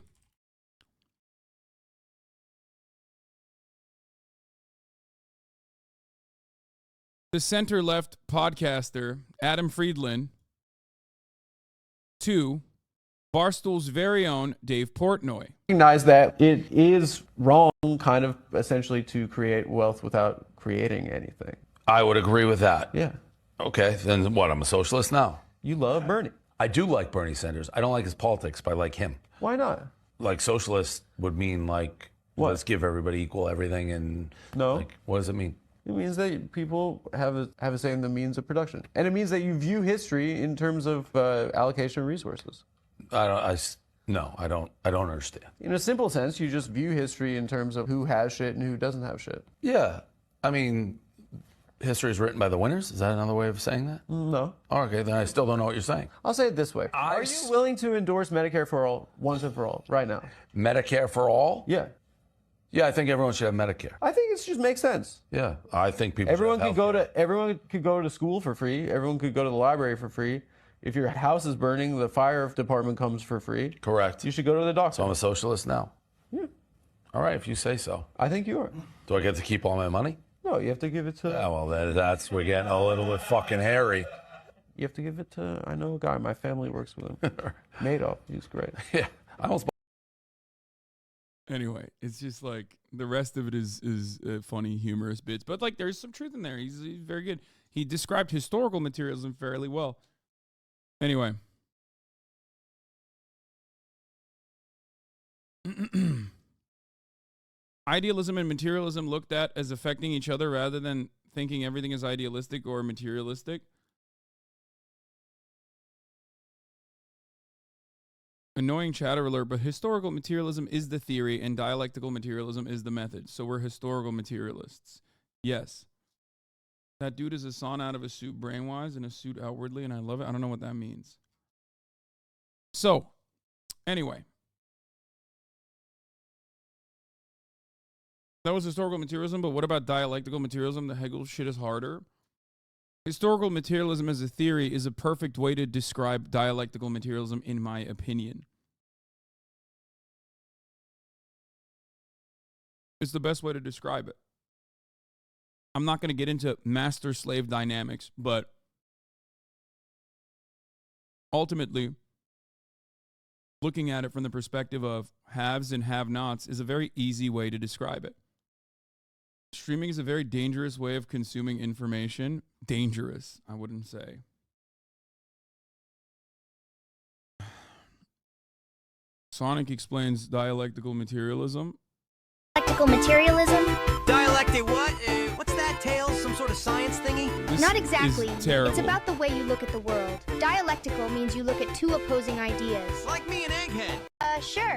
The center-left podcaster, Adam Friedland, to Barstool's very own Dave Portnoy. Recognize that it is wrong, kind of essentially, to create wealth without creating anything. I would agree with that. Yeah. Okay, then what? I'm a socialist now. You love Bernie. I do like Bernie Sanders. I don't like his politics, but I like him. Why not? Like socialist would mean like, what? Let's give everybody equal everything and... No. Like, what does it mean? It means that people have a say in the means of production. And it means that you view history in terms of allocation of resources. No, I don't understand. In a simple sense, you just view history in terms of who has shit and who doesn't have shit. Yeah. I mean, history is written by the winners? Is that another way of saying that? No. Oh, okay, then I still don't know what you're saying. I'll say it this way. Are you willing to endorse Medicare for all, once and for all, right now? Medicare for all? Yeah. Yeah, I think everyone should have Medicare. I think it just makes sense. Yeah, I think people everyone should have everyone could go to school for free. Everyone could go to the library for free. If your house is burning, the fire department comes for free. Correct. You should go to the doctor. So I'm a socialist now? Yeah. All right, if you say so. I think you are. Do I get to keep all my money? No, you have to give it to... Yeah, well, we're getting a little bit fucking hairy. You have to give it to... I know a guy, my family works with him. Madoff, he's great. Yeah, I almost... Anyway, it's just like the rest of it is funny, humorous bits. But like there's some truth in there. He's very good. He described historical materialism fairly well. Anyway. Idealism and materialism looked at as affecting each other rather than thinking everything is idealistic or materialistic. Annoying chatter alert, but historical materialism is the theory and dialectical materialism is the method. So we're historical materialists. Yes. That dude is a sawn out of a suit brain-wise and a suit outwardly, and I love it. I don't know what that means. So, anyway. That was historical materialism, but what about dialectical materialism? The Hegel shit is harder. Historical materialism as a theory is a perfect way to describe dialectical materialism, in my opinion. It's the best way to describe it. I'm not going to get into master-slave dynamics, but ultimately, looking at it from the perspective of haves and have-nots is a very easy way to describe it. Streaming is a very dangerous way of consuming information. Dangerous, I wouldn't say. Sonic explains dialectical materialism. Dialectical materialism? Dialectic what? What's that, Tails? Some sort of science thingy? Not exactly. Terrible. It's about the way you look at the world. Dialectical means you look at two opposing ideas. Like me and Egghead. Sure.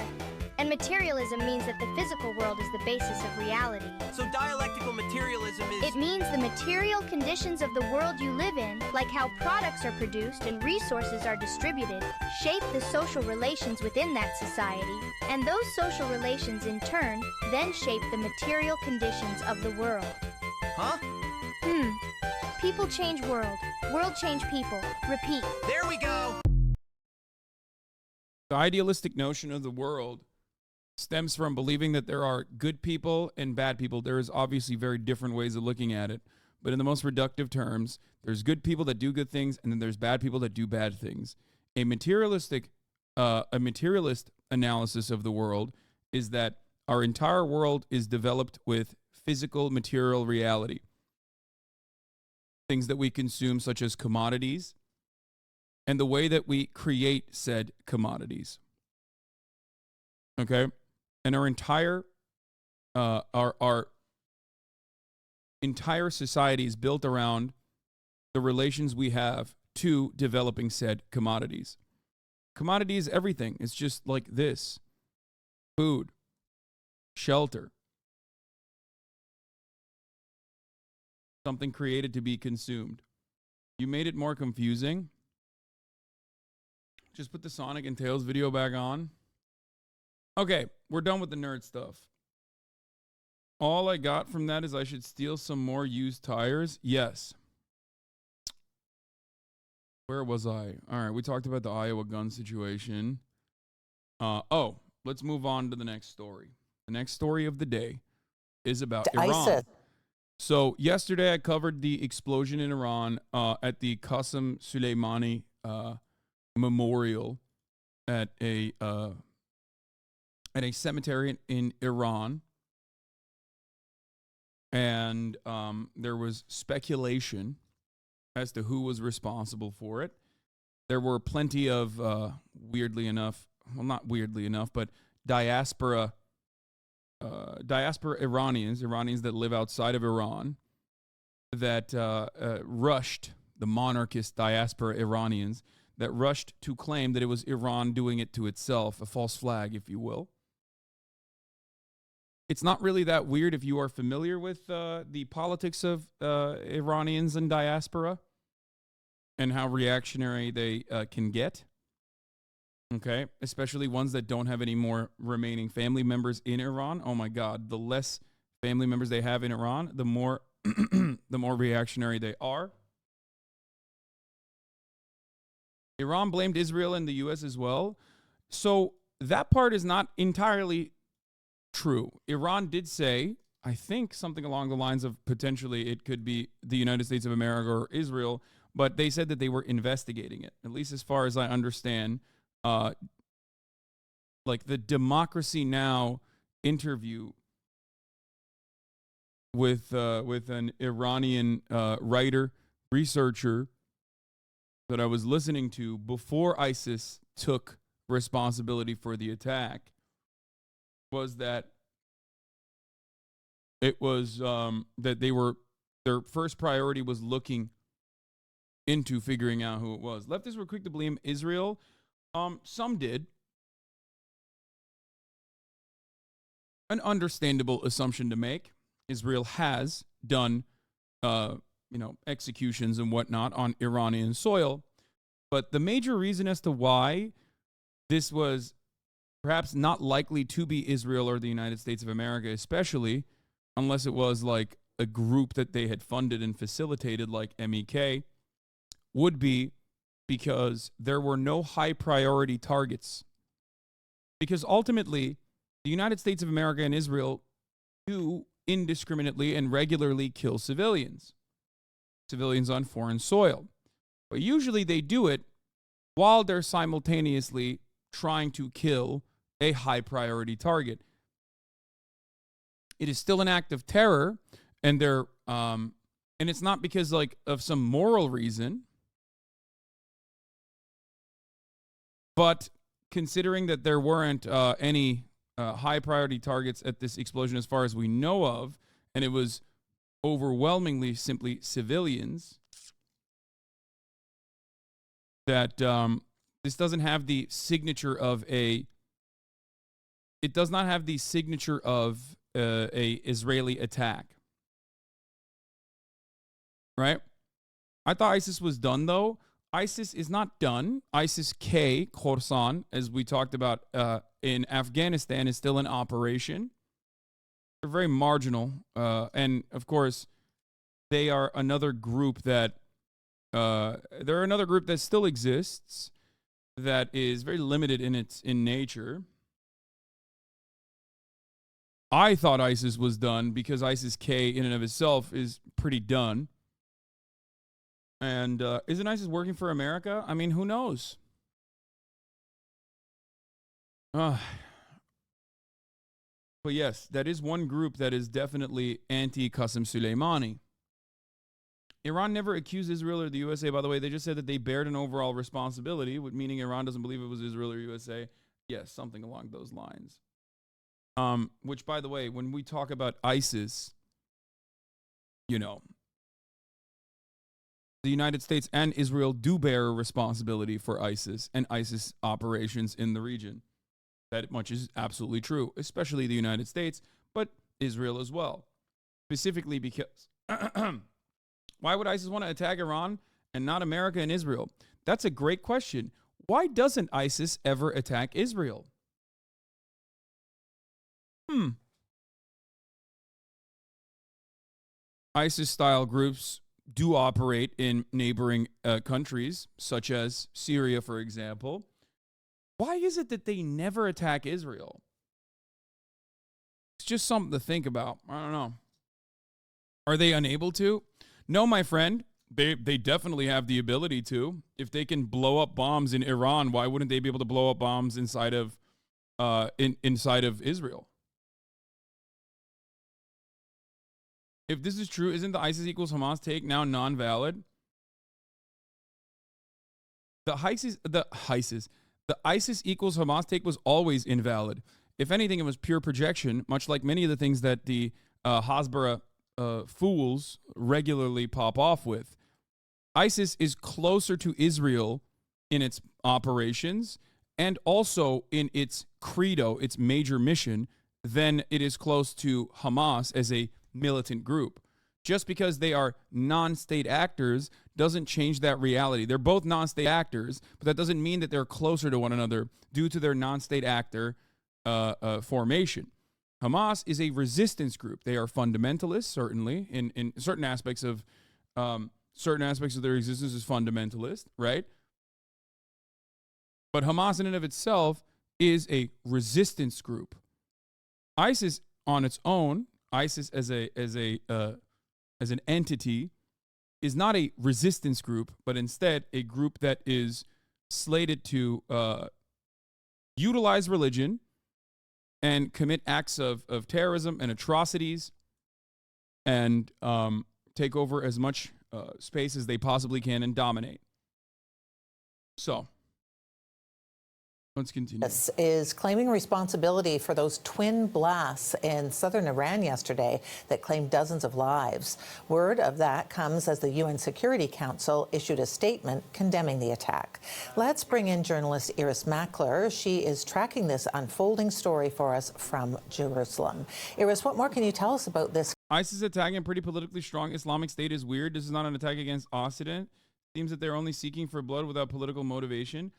And materialism means that the physical world is the basis of reality. So dialectical materialism is... It means the material conditions of the world you live in, like how products are produced and resources are distributed, shape the social relations within that society, and those social relations in turn then shape the material conditions of the world. Huh? People change world. World change people. Repeat. There we go. The idealistic notion of the world stems from believing that there are good people and bad people. There is obviously very different ways of looking at it, but in the most reductive terms, there's good people that do good things, and then there's bad people that do bad things. A materialist analysis of the world is that our entire world is developed with physical material reality. Things that we consume, such as commodities, and the way that we create said commodities. Okay? And our entire society is built around the relations we have to developing said commodities. Commodity is everything. It's just like this: food, shelter, something created to be consumed. You made it more confusing. Just put the Sonic and Tails video back on. Okay, we're done with the nerd stuff. All I got from that is I should steal some more used tires. Yes. Where was I? All right, we talked about the Iowa gun situation. Let's move on to the next story. The next story of the day is about Iran. ISIS. So yesterday I covered the explosion in Iran at the Qasem Soleimani memorial at a cemetery in Iran. And there was speculation as to who was responsible for it. There were plenty of, weirdly enough, well, not weirdly enough, but diaspora Iranians that live outside of Iran, that rushed, the monarchist diaspora Iranians, that rushed to claim that it was Iran doing it to itself, a false flag, if you will. It's not really that weird if you are familiar with the politics of Iranians and diaspora and how reactionary they can get. Okay, especially ones that don't have any more remaining family members in Iran. Oh my God, the less family members they have in Iran, the more the more reactionary they are. Iran blamed Israel and the U.S. as well. So that part is not entirely true. Iran did say, I think, something along the lines of potentially it could be the United States of America or Israel, but they said that they were investigating it, at least as far as I understand. Like the Democracy Now! Interview with an Iranian writer, researcher that I was listening to before ISIS took responsibility for the attack was that it was that their first priority was looking into figuring out who it was. Leftists were quick to blame Israel. Some did. An understandable assumption to make. Israel has done, executions and whatnot on Iranian soil. But the major reason as to why this was perhaps not likely to be Israel or the United States of America, especially unless it was like a group that they had funded and facilitated like MEK, would be because there were no high priority targets. Because ultimately, the United States of America and Israel do indiscriminately and regularly kill civilians on foreign soil. But usually they do it while they're simultaneously trying to kill a high priority target. It is still an act of terror, and and it's not because like of some moral reason, but considering that there weren't any high priority targets at this explosion as far as we know of, and it was overwhelmingly simply civilians, that this doesn't have the signature of a Israeli attack, right? I thought ISIS was done, though. ISIS is not done. ISIS-K, Khorasan, as we talked about in Afghanistan, is still in operation. They're very marginal. And, of course, they are another group that still exists, that is very limited in nature. I thought ISIS was done because ISIS-K in and of itself is pretty done. And isn't ISIS working for America? I mean, who knows? But yes, that is one group that is definitely anti-Qasem Soleimani. Iran never accused Israel or the USA, by the way. They just said that they bared an overall responsibility, meaning Iran doesn't believe it was Israel or USA. Yes, something along those lines. Which, by the way, when we talk about ISIS, you know, the United States and Israel do bear a responsibility for ISIS and ISIS operations in the region. That much is absolutely true, especially the United States, but Israel as well. Specifically because why would ISIS want to attack Iran and not America and Israel? That's a great question. Why doesn't ISIS ever attack Israel? ISIS-style groups do operate in neighboring countries, such as Syria, for example. Why is it that they never attack Israel? It's just something to think about. I don't know. Are they unable to? No, my friend. They definitely have the ability to. If they can blow up bombs in Iran, why wouldn't they be able to blow up bombs inside of Israel? If this is true, isn't the ISIS equals Hamas take now non-valid? The ISIS equals Hamas take was always invalid. If anything, it was pure projection, much like many of the things that the Hasbara fools regularly pop off with. ISIS is closer to Israel in its operations and also in its credo, its major mission, than it is close to Hamas as a militant group. Just because they are non-state actors doesn't change that reality. They're both non-state actors, but that doesn't mean that they're closer to one another due to their non-state actor formation. Hamas is a resistance group. They are fundamentalists, certainly, in certain aspects of their existence is fundamentalist, right? But Hamas in and of itself is a resistance group. ISIS on its own, ISIS as an entity, is not a resistance group, but instead a group that is slated to utilize religion and commit acts of terrorism and atrocities and take over as much space as they possibly can and dominate. So, let's continue. This is claiming responsibility for those twin blasts in southern Iran yesterday that claimed dozens of lives. Word of that comes as the UN Security Council issued a statement condemning the attack. Let's bring in journalist Iris Mackler. She is tracking this unfolding story for us from Jerusalem. Iris, what more can you tell us about this? ISIS attacking a pretty politically strong Islamic State is weird. This is not an attack against Occident. Seems that they're only seeking for blood without political motivation.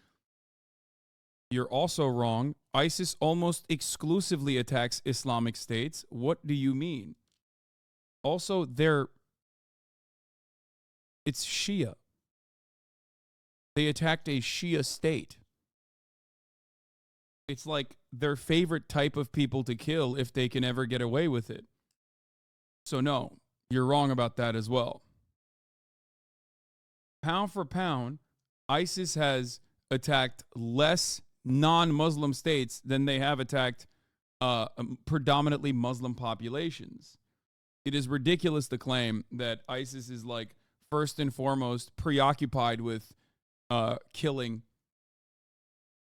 You're also wrong. ISIS almost exclusively attacks Islamic states. What do you mean? Also, it's Shia. They attacked a Shia state. It's like their favorite type of people to kill if they can ever get away with it. So no, you're wrong about that as well. Pound for pound, ISIS has attacked less non-Muslim states than they have attacked predominantly Muslim populations. It is ridiculous to claim that ISIS is like first and foremost preoccupied with killing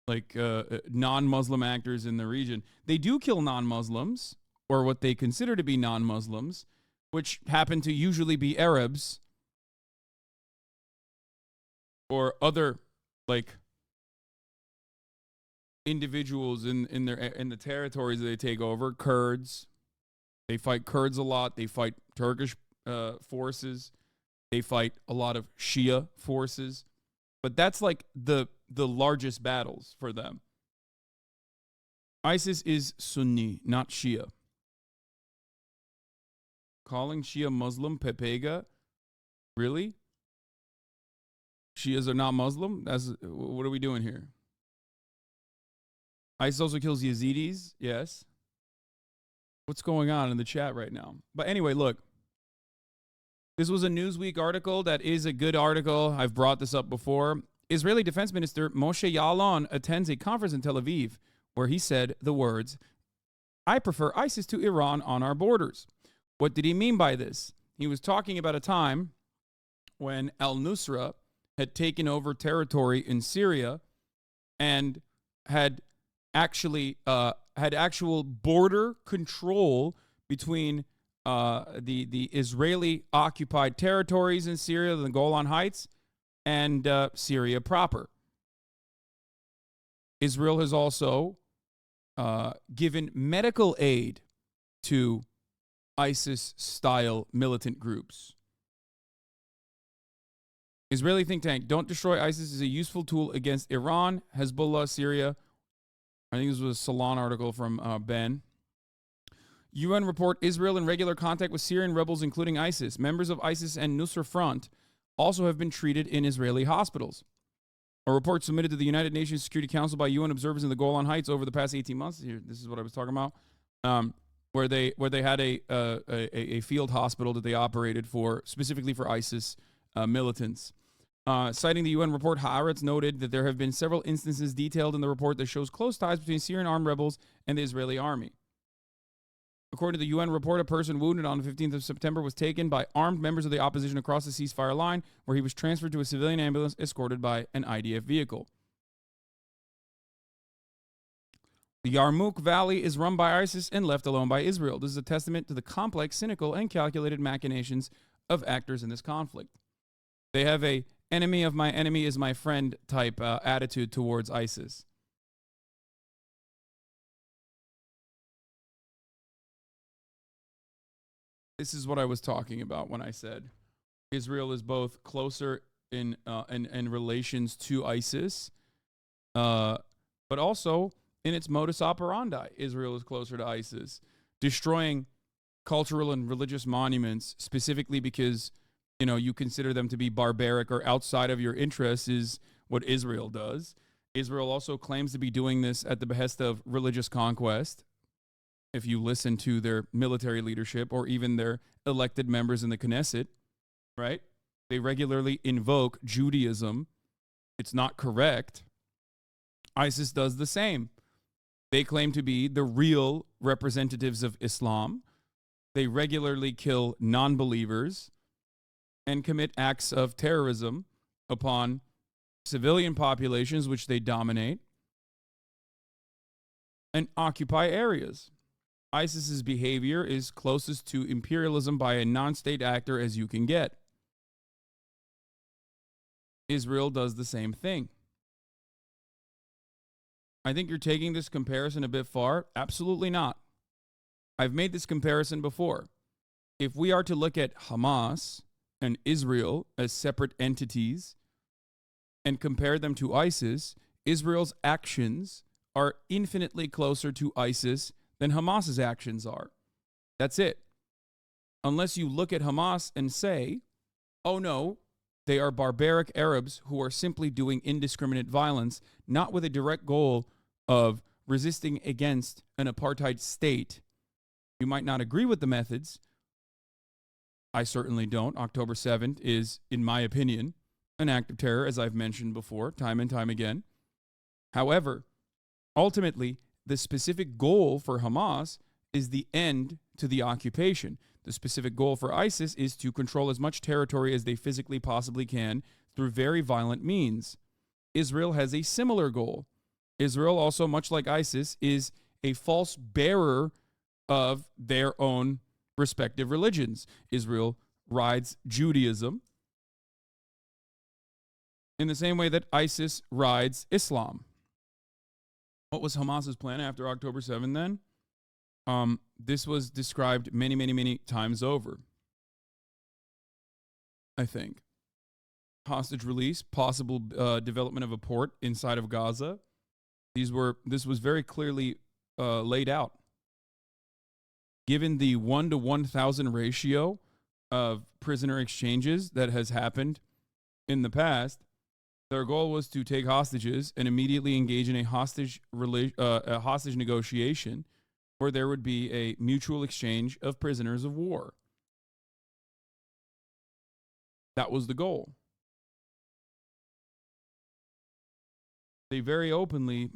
like non-Muslim actors in the region. They do kill non-Muslims, or what they consider to be non-Muslims, which happen to usually be Arabs or other like individuals in the territories that they take over. Kurds, they fight Kurds a lot. They fight Turkish forces. They fight a lot of Shia forces, but that's like the largest battles for them. ISIS is Sunni, not Shia. Calling Shia Muslim Pepega? Really? Shias are not Muslim? What are we doing here? ISIS also kills Yazidis. Yes. What's going on in the chat right now? But anyway, look. This was a Newsweek article that is a good article. I've brought this up before. Israeli Defense Minister Moshe Ya'alon attends a conference in Tel Aviv where he said the words, "I prefer ISIS to Iran on our borders." What did he mean by this? He was talking about a time when al-Nusra had taken over territory in Syria and had actually had actual border control between the Israeli occupied territories in Syria, the Golan Heights, and Syria proper. Israel has also given medical aid to ISIS-style militant groups. Israeli think tank, don't destroy ISIS is a useful tool against Iran, Hezbollah, Syria. I think this was a Salon article from Ben. UN report Israel in regular contact with Syrian rebels, including ISIS. Members of ISIS and Nusra Front also have been treated in Israeli hospitals. A report submitted to the United Nations Security Council by UN observers in the Golan Heights over the past 18 months. Here, this is what I was talking about. Where they had a field hospital that they operated for specifically for ISIS militants. Citing the UN report, Haaretz noted that there have been several instances detailed in the report that shows close ties between Syrian armed rebels and the Israeli army. According to the UN report, a person wounded on the 15th of September was taken by armed members of the opposition across the ceasefire line, where he was transferred to a civilian ambulance escorted by an IDF vehicle. The Yarmouk Valley is run by ISIS and left alone by Israel. This is a testament to the complex, cynical, and calculated machinations of actors in this conflict. They have a enemy of my enemy is my friend type attitude towards ISIS. This is what I was talking about when I said Israel is both closer in relations to ISIS, but also in its modus operandi. Israel is closer to ISIS, destroying cultural and religious monuments specifically because you consider them to be barbaric or outside of your interests is what Israel does. Israel also claims to be doing this at the behest of religious conquest. If you listen to their military leadership or even their elected members in the Knesset, right? They regularly invoke Judaism. It's not correct. ISIS does the same. They claim to be the real representatives of Islam. They regularly kill non-believers and commit acts of terrorism upon civilian populations, which they dominate, and occupy areas. ISIS's behavior is closest to imperialism by a non-state actor as you can get. Israel does the same thing. I think you're taking this comparison a bit far. Absolutely not. I've made this comparison before. If we are to look at Hamas and Israel as separate entities and compare them to ISIS, Israel's actions are infinitely closer to ISIS than Hamas's actions are. That's it. Unless you look at Hamas and say, oh no, they are barbaric Arabs who are simply doing indiscriminate violence, not with a direct goal of resisting against an apartheid state. You might not agree with the methods. I certainly don't. October 7th is, in my opinion, an act of terror, as I've mentioned before, time and time again. However, ultimately, the specific goal for Hamas is the end to the occupation. The specific goal for ISIS is to control as much territory as they physically possibly can through very violent means. Israel has a similar goal. Israel also, much like ISIS, is a false bearer of their own respective religions. Israel rides Judaism in the same way that ISIS rides Islam. What was Hamas's plan after October 7th then? This was described many, many, many times over, I think. Hostage release, possible development of a port inside of Gaza. This was very clearly laid out. Given the 1 to 1,000 ratio of prisoner exchanges that has happened in the past, their goal was to take hostages and immediately engage in a hostage negotiation where there would be a mutual exchange of prisoners of war. That was the goal. They very openly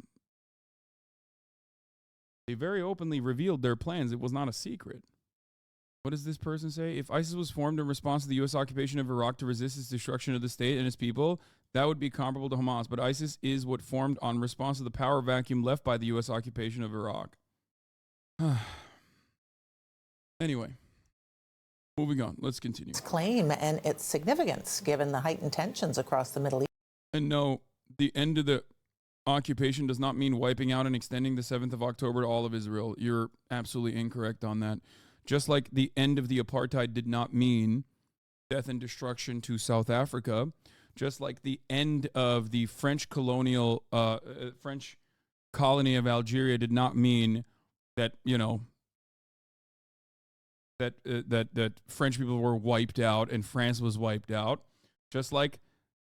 revealed their plans. It was not a secret. What does this person say? If ISIS was formed in response to the U.S. occupation of Iraq to resist its destruction of the state and its people, that would be comparable to Hamas. But ISIS is what formed on response to the power vacuum left by the U.S. occupation of Iraq. Anyway, moving on. Let's continue. Claim and its significance given the heightened tensions across the Middle East. And no, the end of the occupation does not mean wiping out and extending the 7th of October to all of Israel. You're absolutely incorrect on that. Just like the end of the apartheid did not mean death and destruction to South Africa, just like the end of the French colonial, French colony of Algeria did not mean that, you know, that French people were wiped out and France was wiped out. Just like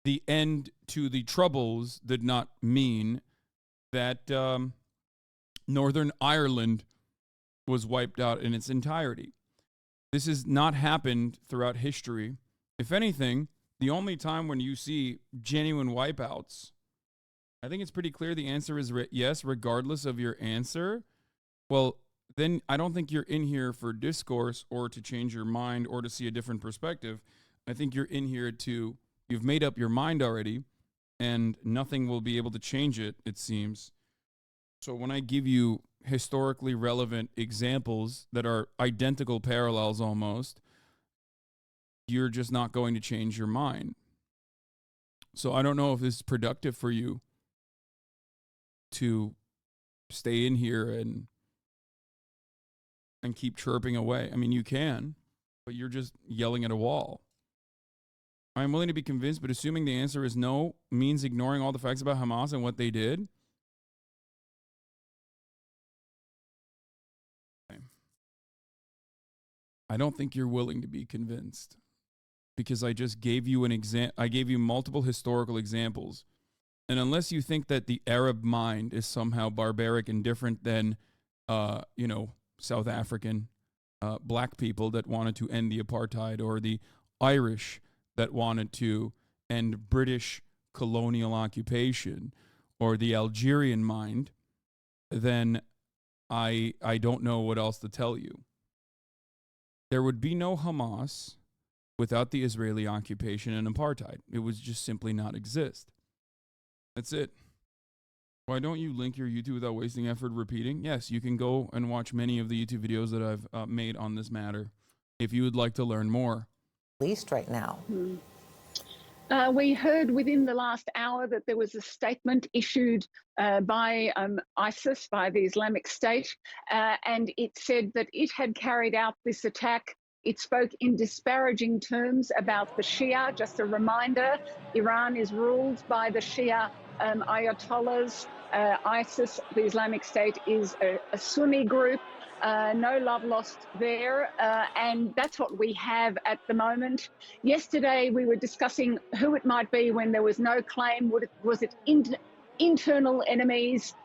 the end to the Troubles did not mean that Northern Ireland was wiped out in its entirety. This has not happened throughout history. If anything, the only time when you see genuine wipeouts, I think it's pretty clear the answer is yes, regardless of your answer. Well, then I don't think you're in here for discourse or to change your mind or to see a different perspective. I think you're in here to, you've made up your mind already, and nothing will be able to change it, it seems. So when I give you historically relevant examples that are identical parallels almost, you're just not going to change your mind. So I don't know if this is productive for you to stay in here and keep chirping away. I mean, you can, but you're just yelling at a wall. I'm willing to be convinced, but assuming the answer is no means ignoring all the facts about Hamas and what they did. I don't think you're willing to be convinced, because I just gave you I gave you multiple historical examples. And unless you think that the Arab mind is somehow barbaric and different than, South African black people that wanted to end the apartheid, or the Irish that wanted to end British colonial occupation, or the Algerian mind, then I don't know what else to tell you. There would be no Hamas without the Israeli occupation and apartheid. It would just simply not exist. That's it. Why don't you link your YouTube without wasting effort repeating? Yes, you can go and watch many of the YouTube videos that I've made on this matter if you would like to learn more. Least right now. We heard within the last hour that there was a statement issued by ISIS, by the Islamic State, and it said that it had carried out this attack. It spoke in disparaging terms about the Shia. Just a reminder, Iran is ruled by the Shia Ayatollahs. ISIS, the Islamic State, is a Sunni group. No love lost there, and that's what we have at the moment. Yesterday we were discussing who it might be when there was no claim. Was it internal enemies,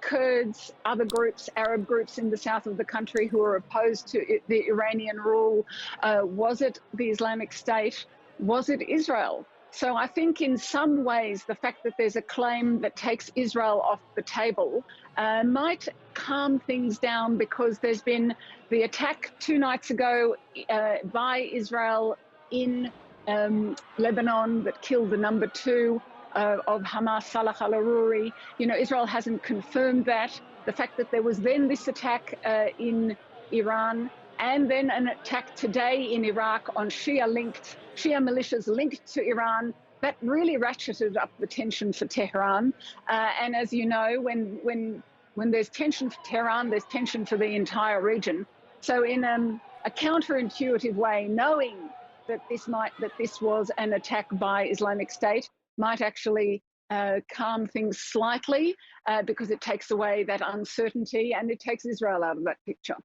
Kurds, other groups, Arab groups in the south of the country who are opposed to the Iranian rule? Was it the Islamic State? Was it Israel? So I think in some ways the fact that there's a claim that takes Israel off the table might calm things down, because there's been the attack 2 nights ago by Israel in Lebanon that killed the number 2 of Hamas, Salah al-Aruri. Israel hasn't confirmed that. The fact that there was then this attack in Iran, and then an attack today in Iraq on Shia militias linked to Iran, that really ratcheted up the tension for Tehran. And as you know, when there's tension for Tehran, there's tension for the entire region. So in a counterintuitive way, knowing that this was an attack by Islamic State might actually calm things slightly, because it takes away that uncertainty and it takes Israel out of that picture.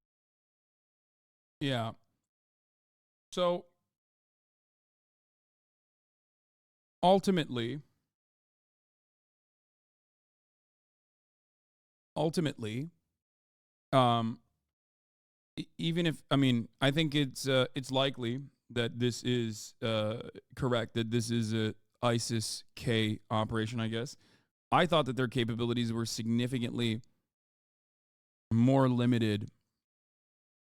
Yeah. So ultimately, even if, I think it's likely that this is correct, that this is a ISIS-K operation, I guess. I thought that their capabilities were significantly more limited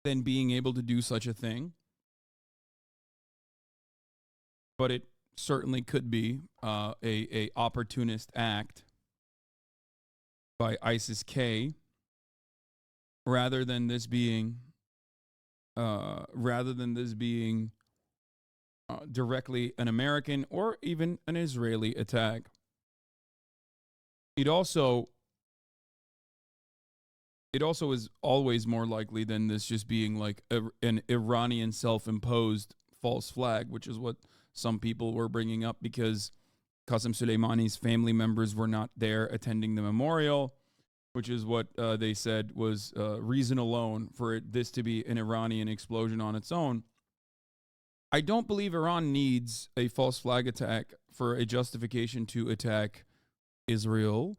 than being able to do such a thing. But it certainly could be a opportunist act by ISIS-K rather than this being directly an American or even an Israeli attack. It also is always more likely than this just being like an Iranian self-imposed false flag, which is what some people were bringing up because Qasem Soleimani's family members were not there attending the memorial, which is what they said was reason alone for this to be an Iranian explosion on its own. I don't believe Iran needs a false flag attack for a justification to attack Israel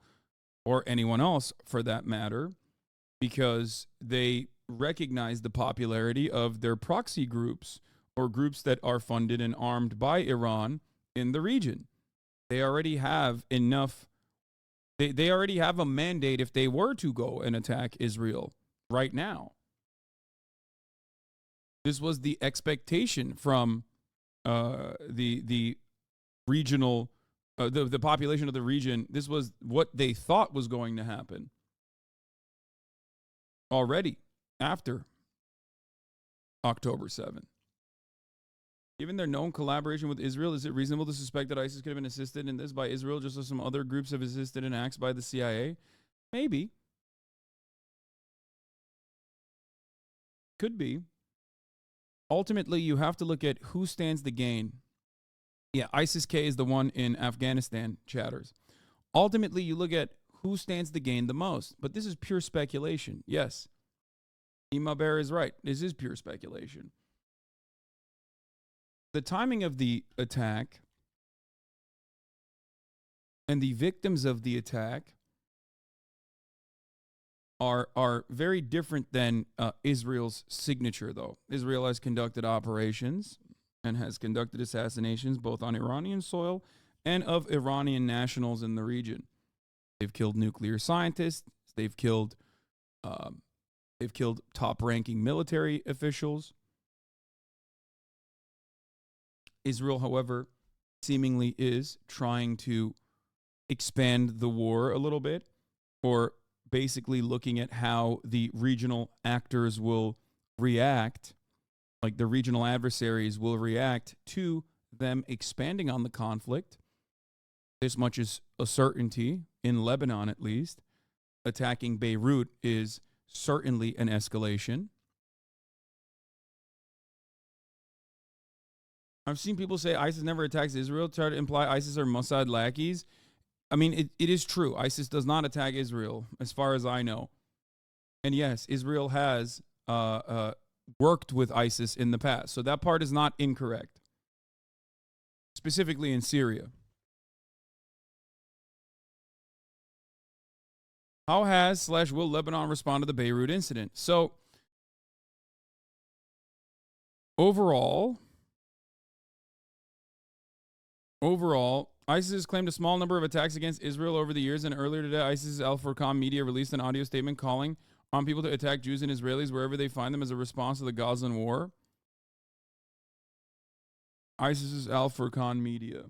or anyone else for that matter, because they recognize the popularity of their proxy groups or groups that are funded and armed by Iran in the region. They already have enough. They already have a mandate if they were to go and attack Israel right now. This was the expectation from the regional, the population of the region. This was what they thought was going to happen already after October 7th. Given their known collaboration with Israel, is it reasonable to suspect that ISIS could have been assisted in this by Israel just as some other groups have assisted in acts by the CIA? Maybe. Could be. Ultimately, you have to look at who stands to gain. Yeah, ISIS-K is the one in Afghanistan, chatters. Ultimately, you look at who stands to gain the most. But this is pure speculation. Yes, Ima Bear is right. This is pure speculation. The timing of the attack and the victims of the attack are very different than Israel's signature, though. Israel has conducted operations and has conducted assassinations both on Iranian soil and of Iranian nationals in the region. They've killed nuclear scientists. They've killed top-ranking military officials. Israel, however, seemingly is trying to expand the war a little bit, or basically looking at how the regional actors will react, like the regional adversaries will react to them expanding on the conflict. This much is a certainty, in Lebanon at least. Attacking Beirut is certainly an escalation. I've seen people say ISIS never attacks Israel, try to imply ISIS are Mossad lackeys. I mean, it is true. ISIS does not attack Israel, as far as I know. And yes, Israel has worked with ISIS in the past. So that part is not incorrect. Specifically in Syria. How has / will Lebanon respond to the Beirut incident? So, overall, ISIS has claimed a small number of attacks against Israel over the years, and earlier today, ISIS's Al Furqan media released an audio statement calling on people to attack Jews and Israelis wherever they find them as a response to the Gazan war. ISIS's Al Furqan media.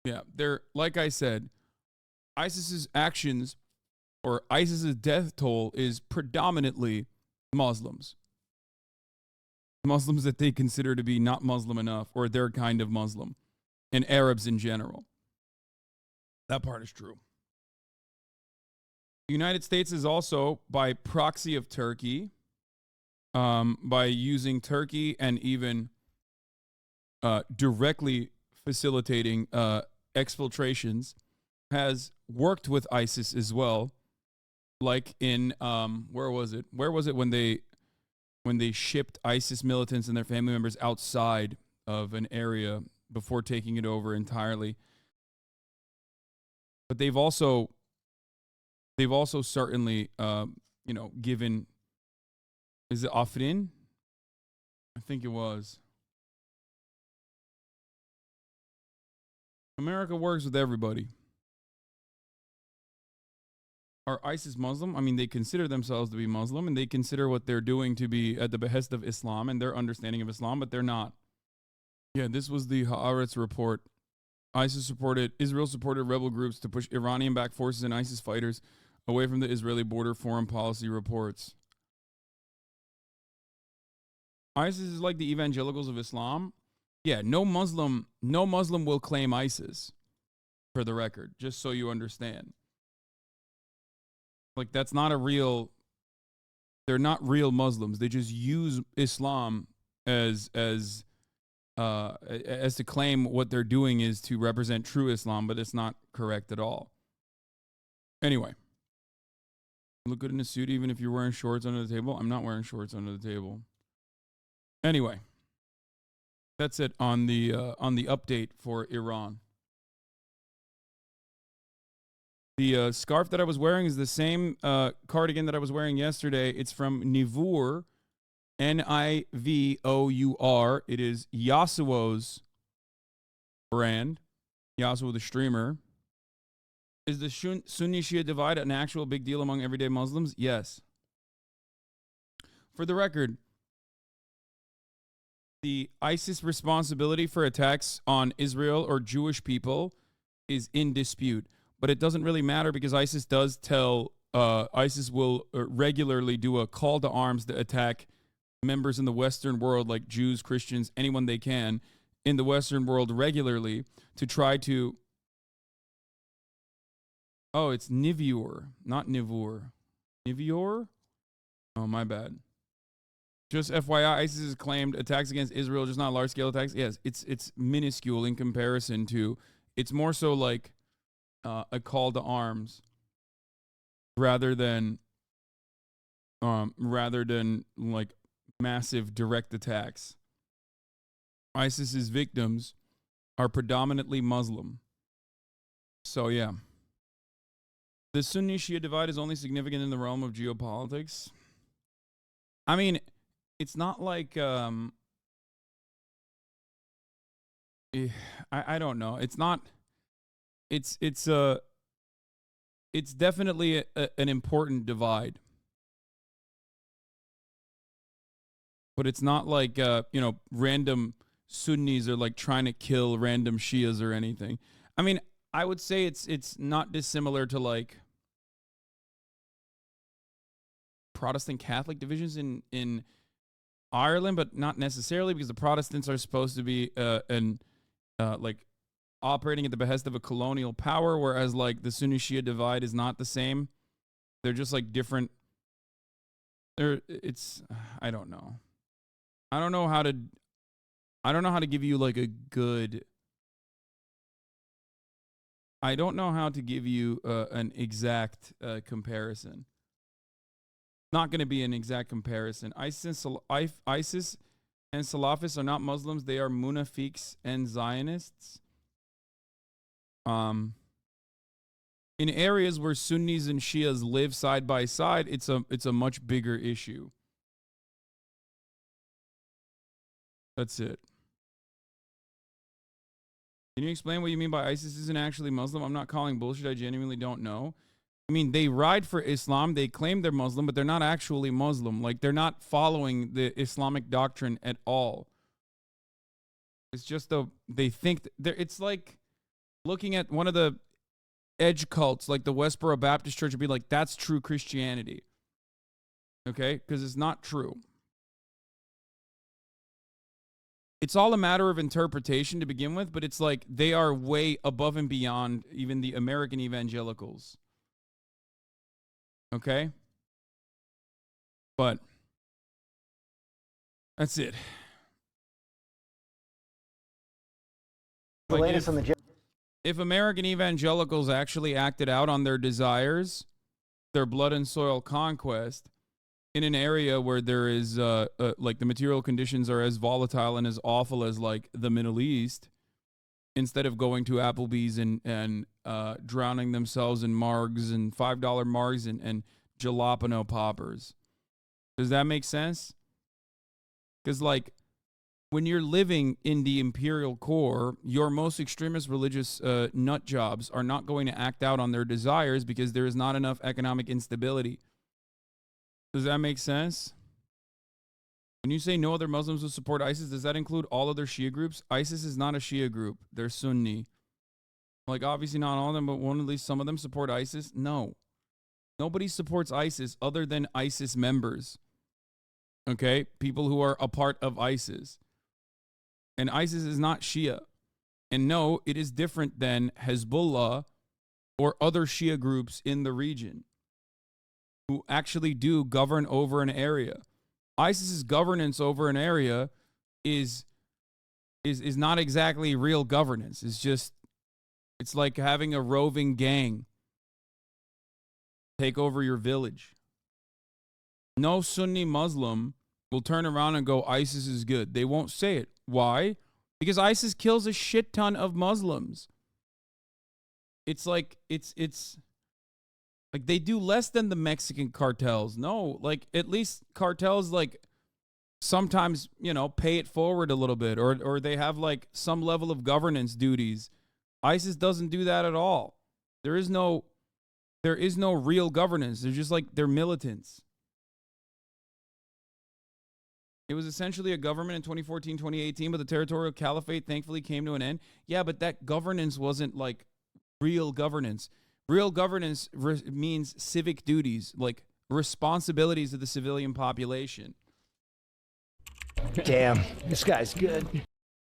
Yeah, they're, like I said, ISIS's actions or ISIS's death toll is predominantly Muslims. Muslims that they consider to be not Muslim enough, or their kind of Muslim, and Arabs in general. That part is true. The United States is also, by proxy of Turkey, by using Turkey and even directly facilitating exfiltrations, has worked with ISIS as well. Like in, where was it when they shipped ISIS militants and their family members outside of an area before taking it over entirely. But they've also certainly, given, is it Afrin? I think it was. America works with everybody. Are ISIS Muslim? I mean, they consider themselves to be Muslim, and they consider what they're doing to be at the behest of Islam and their understanding of Islam, but they're not. Yeah, this was the Haaretz report. Israel supported rebel groups to push Iranian-backed forces and ISIS fighters away from the Israeli border, foreign policy reports. ISIS is like the evangelicals of Islam. Yeah, no Muslim will claim ISIS, for the record, just so you understand. Like, that's not a real, they're not real Muslims. They just use Islam as to claim what they're doing is to represent true Islam, but it's not correct at all. Anyway, look good in a suit even if you're wearing shorts under the table. I'm not wearing shorts under the table. Anyway, that's it on the update for Iran. The scarf that I was wearing is the same cardigan that I was wearing yesterday. It's from Nivour, Nivour. It is Yasuo's brand. Yasuo the streamer. Is the Sunni Shia divide an actual big deal among everyday Muslims? Yes. For the record, the ISIS responsibility for attacks on Israel or Jewish people is in dispute. But it doesn't really matter because ISIS does tell, ISIS will regularly do a call to arms to attack members in the Western world, like Jews, Christians, anyone they can in the Western world regularly to try to. Oh, it's Nivour, not Nivour. Nivour? Oh, my bad. Just FYI, ISIS has claimed attacks against Israel, just not large-scale attacks. Yes, it's minuscule in comparison to. It's more so like a call to arms rather than like massive direct attacks. ISIS's victims are predominantly Muslim. So yeah. The Sunni Shia divide is only significant in the realm of geopolitics. I mean, it's not like I don't know. It's not. It's definitely an important divide, but it's not like random Sunnis are like trying to kill random Shias or anything. I mean, I would say it's not dissimilar to like Protestant Catholic divisions in Ireland, but not necessarily because the Protestants are supposed to be like operating at the behest of a colonial power, whereas like the Sunni Shia divide is not the same. They're just like different. I don't know. I don't know how to give you like a good. I don't know how to give you an exact comparison. Not going to be an exact comparison. ISIS and Salafists are not Muslims. They are Munafiqs and Zionists. In areas where Sunnis and Shias live side by side, it's a much bigger issue. That's it. Can you explain what you mean by ISIS isn't actually Muslim? I'm not calling bullshit. I genuinely don't know. I mean, they ride for Islam. They claim they're Muslim, but they're not actually Muslim. Like, they're not following the Islamic doctrine at all. It's just they think it's like looking at one of the edge cults, like the Westboro Baptist Church, and be like, that's true Christianity. Okay? Because it's not true. It's all a matter of interpretation to begin with, but it's like they are way above and beyond even the American evangelicals. Okay? But that's it. The latest on the if American evangelicals actually acted out on their desires, their blood and soil conquest, in an area where there is, like the material conditions are as volatile and as awful as like the Middle East, instead of going to Applebee's and drowning themselves in margs and $5 margs and jalapeno poppers. Does that make sense? Because like, when you're living in the imperial core, your most extremist religious nut jobs are not going to act out on their desires because there is not enough economic instability. Does that make sense? When you say no other Muslims will support ISIS, does that include all other Shia groups? ISIS is not a Shia group. They're Sunni. Like, obviously not all of them, but won't at least some of them support ISIS? No. Nobody supports ISIS other than ISIS members. Okay? People who are a part of ISIS. And ISIS is not Shia. And no, it is different than Hezbollah or other Shia groups in the region who actually do govern over an area. ISIS's governance over an area is not exactly real governance. It's like having a roving gang take over your village. No Sunni Muslim will turn around and go, ISIS is good. They won't say it. Why? Because ISIS kills a shit ton of Muslims. It's like like they do less than the Mexican cartels. No, like at least cartels like sometimes, pay it forward a little bit or they have like some level of governance duties. ISIS doesn't do that at all. There is no real governance. They're just like they're militants. It was essentially a government in 2014, 2018, but the territorial caliphate thankfully came to an end. Yeah, but that governance wasn't like real governance. Real governance means civic duties, like responsibilities of the civilian population. Damn, this guy's good.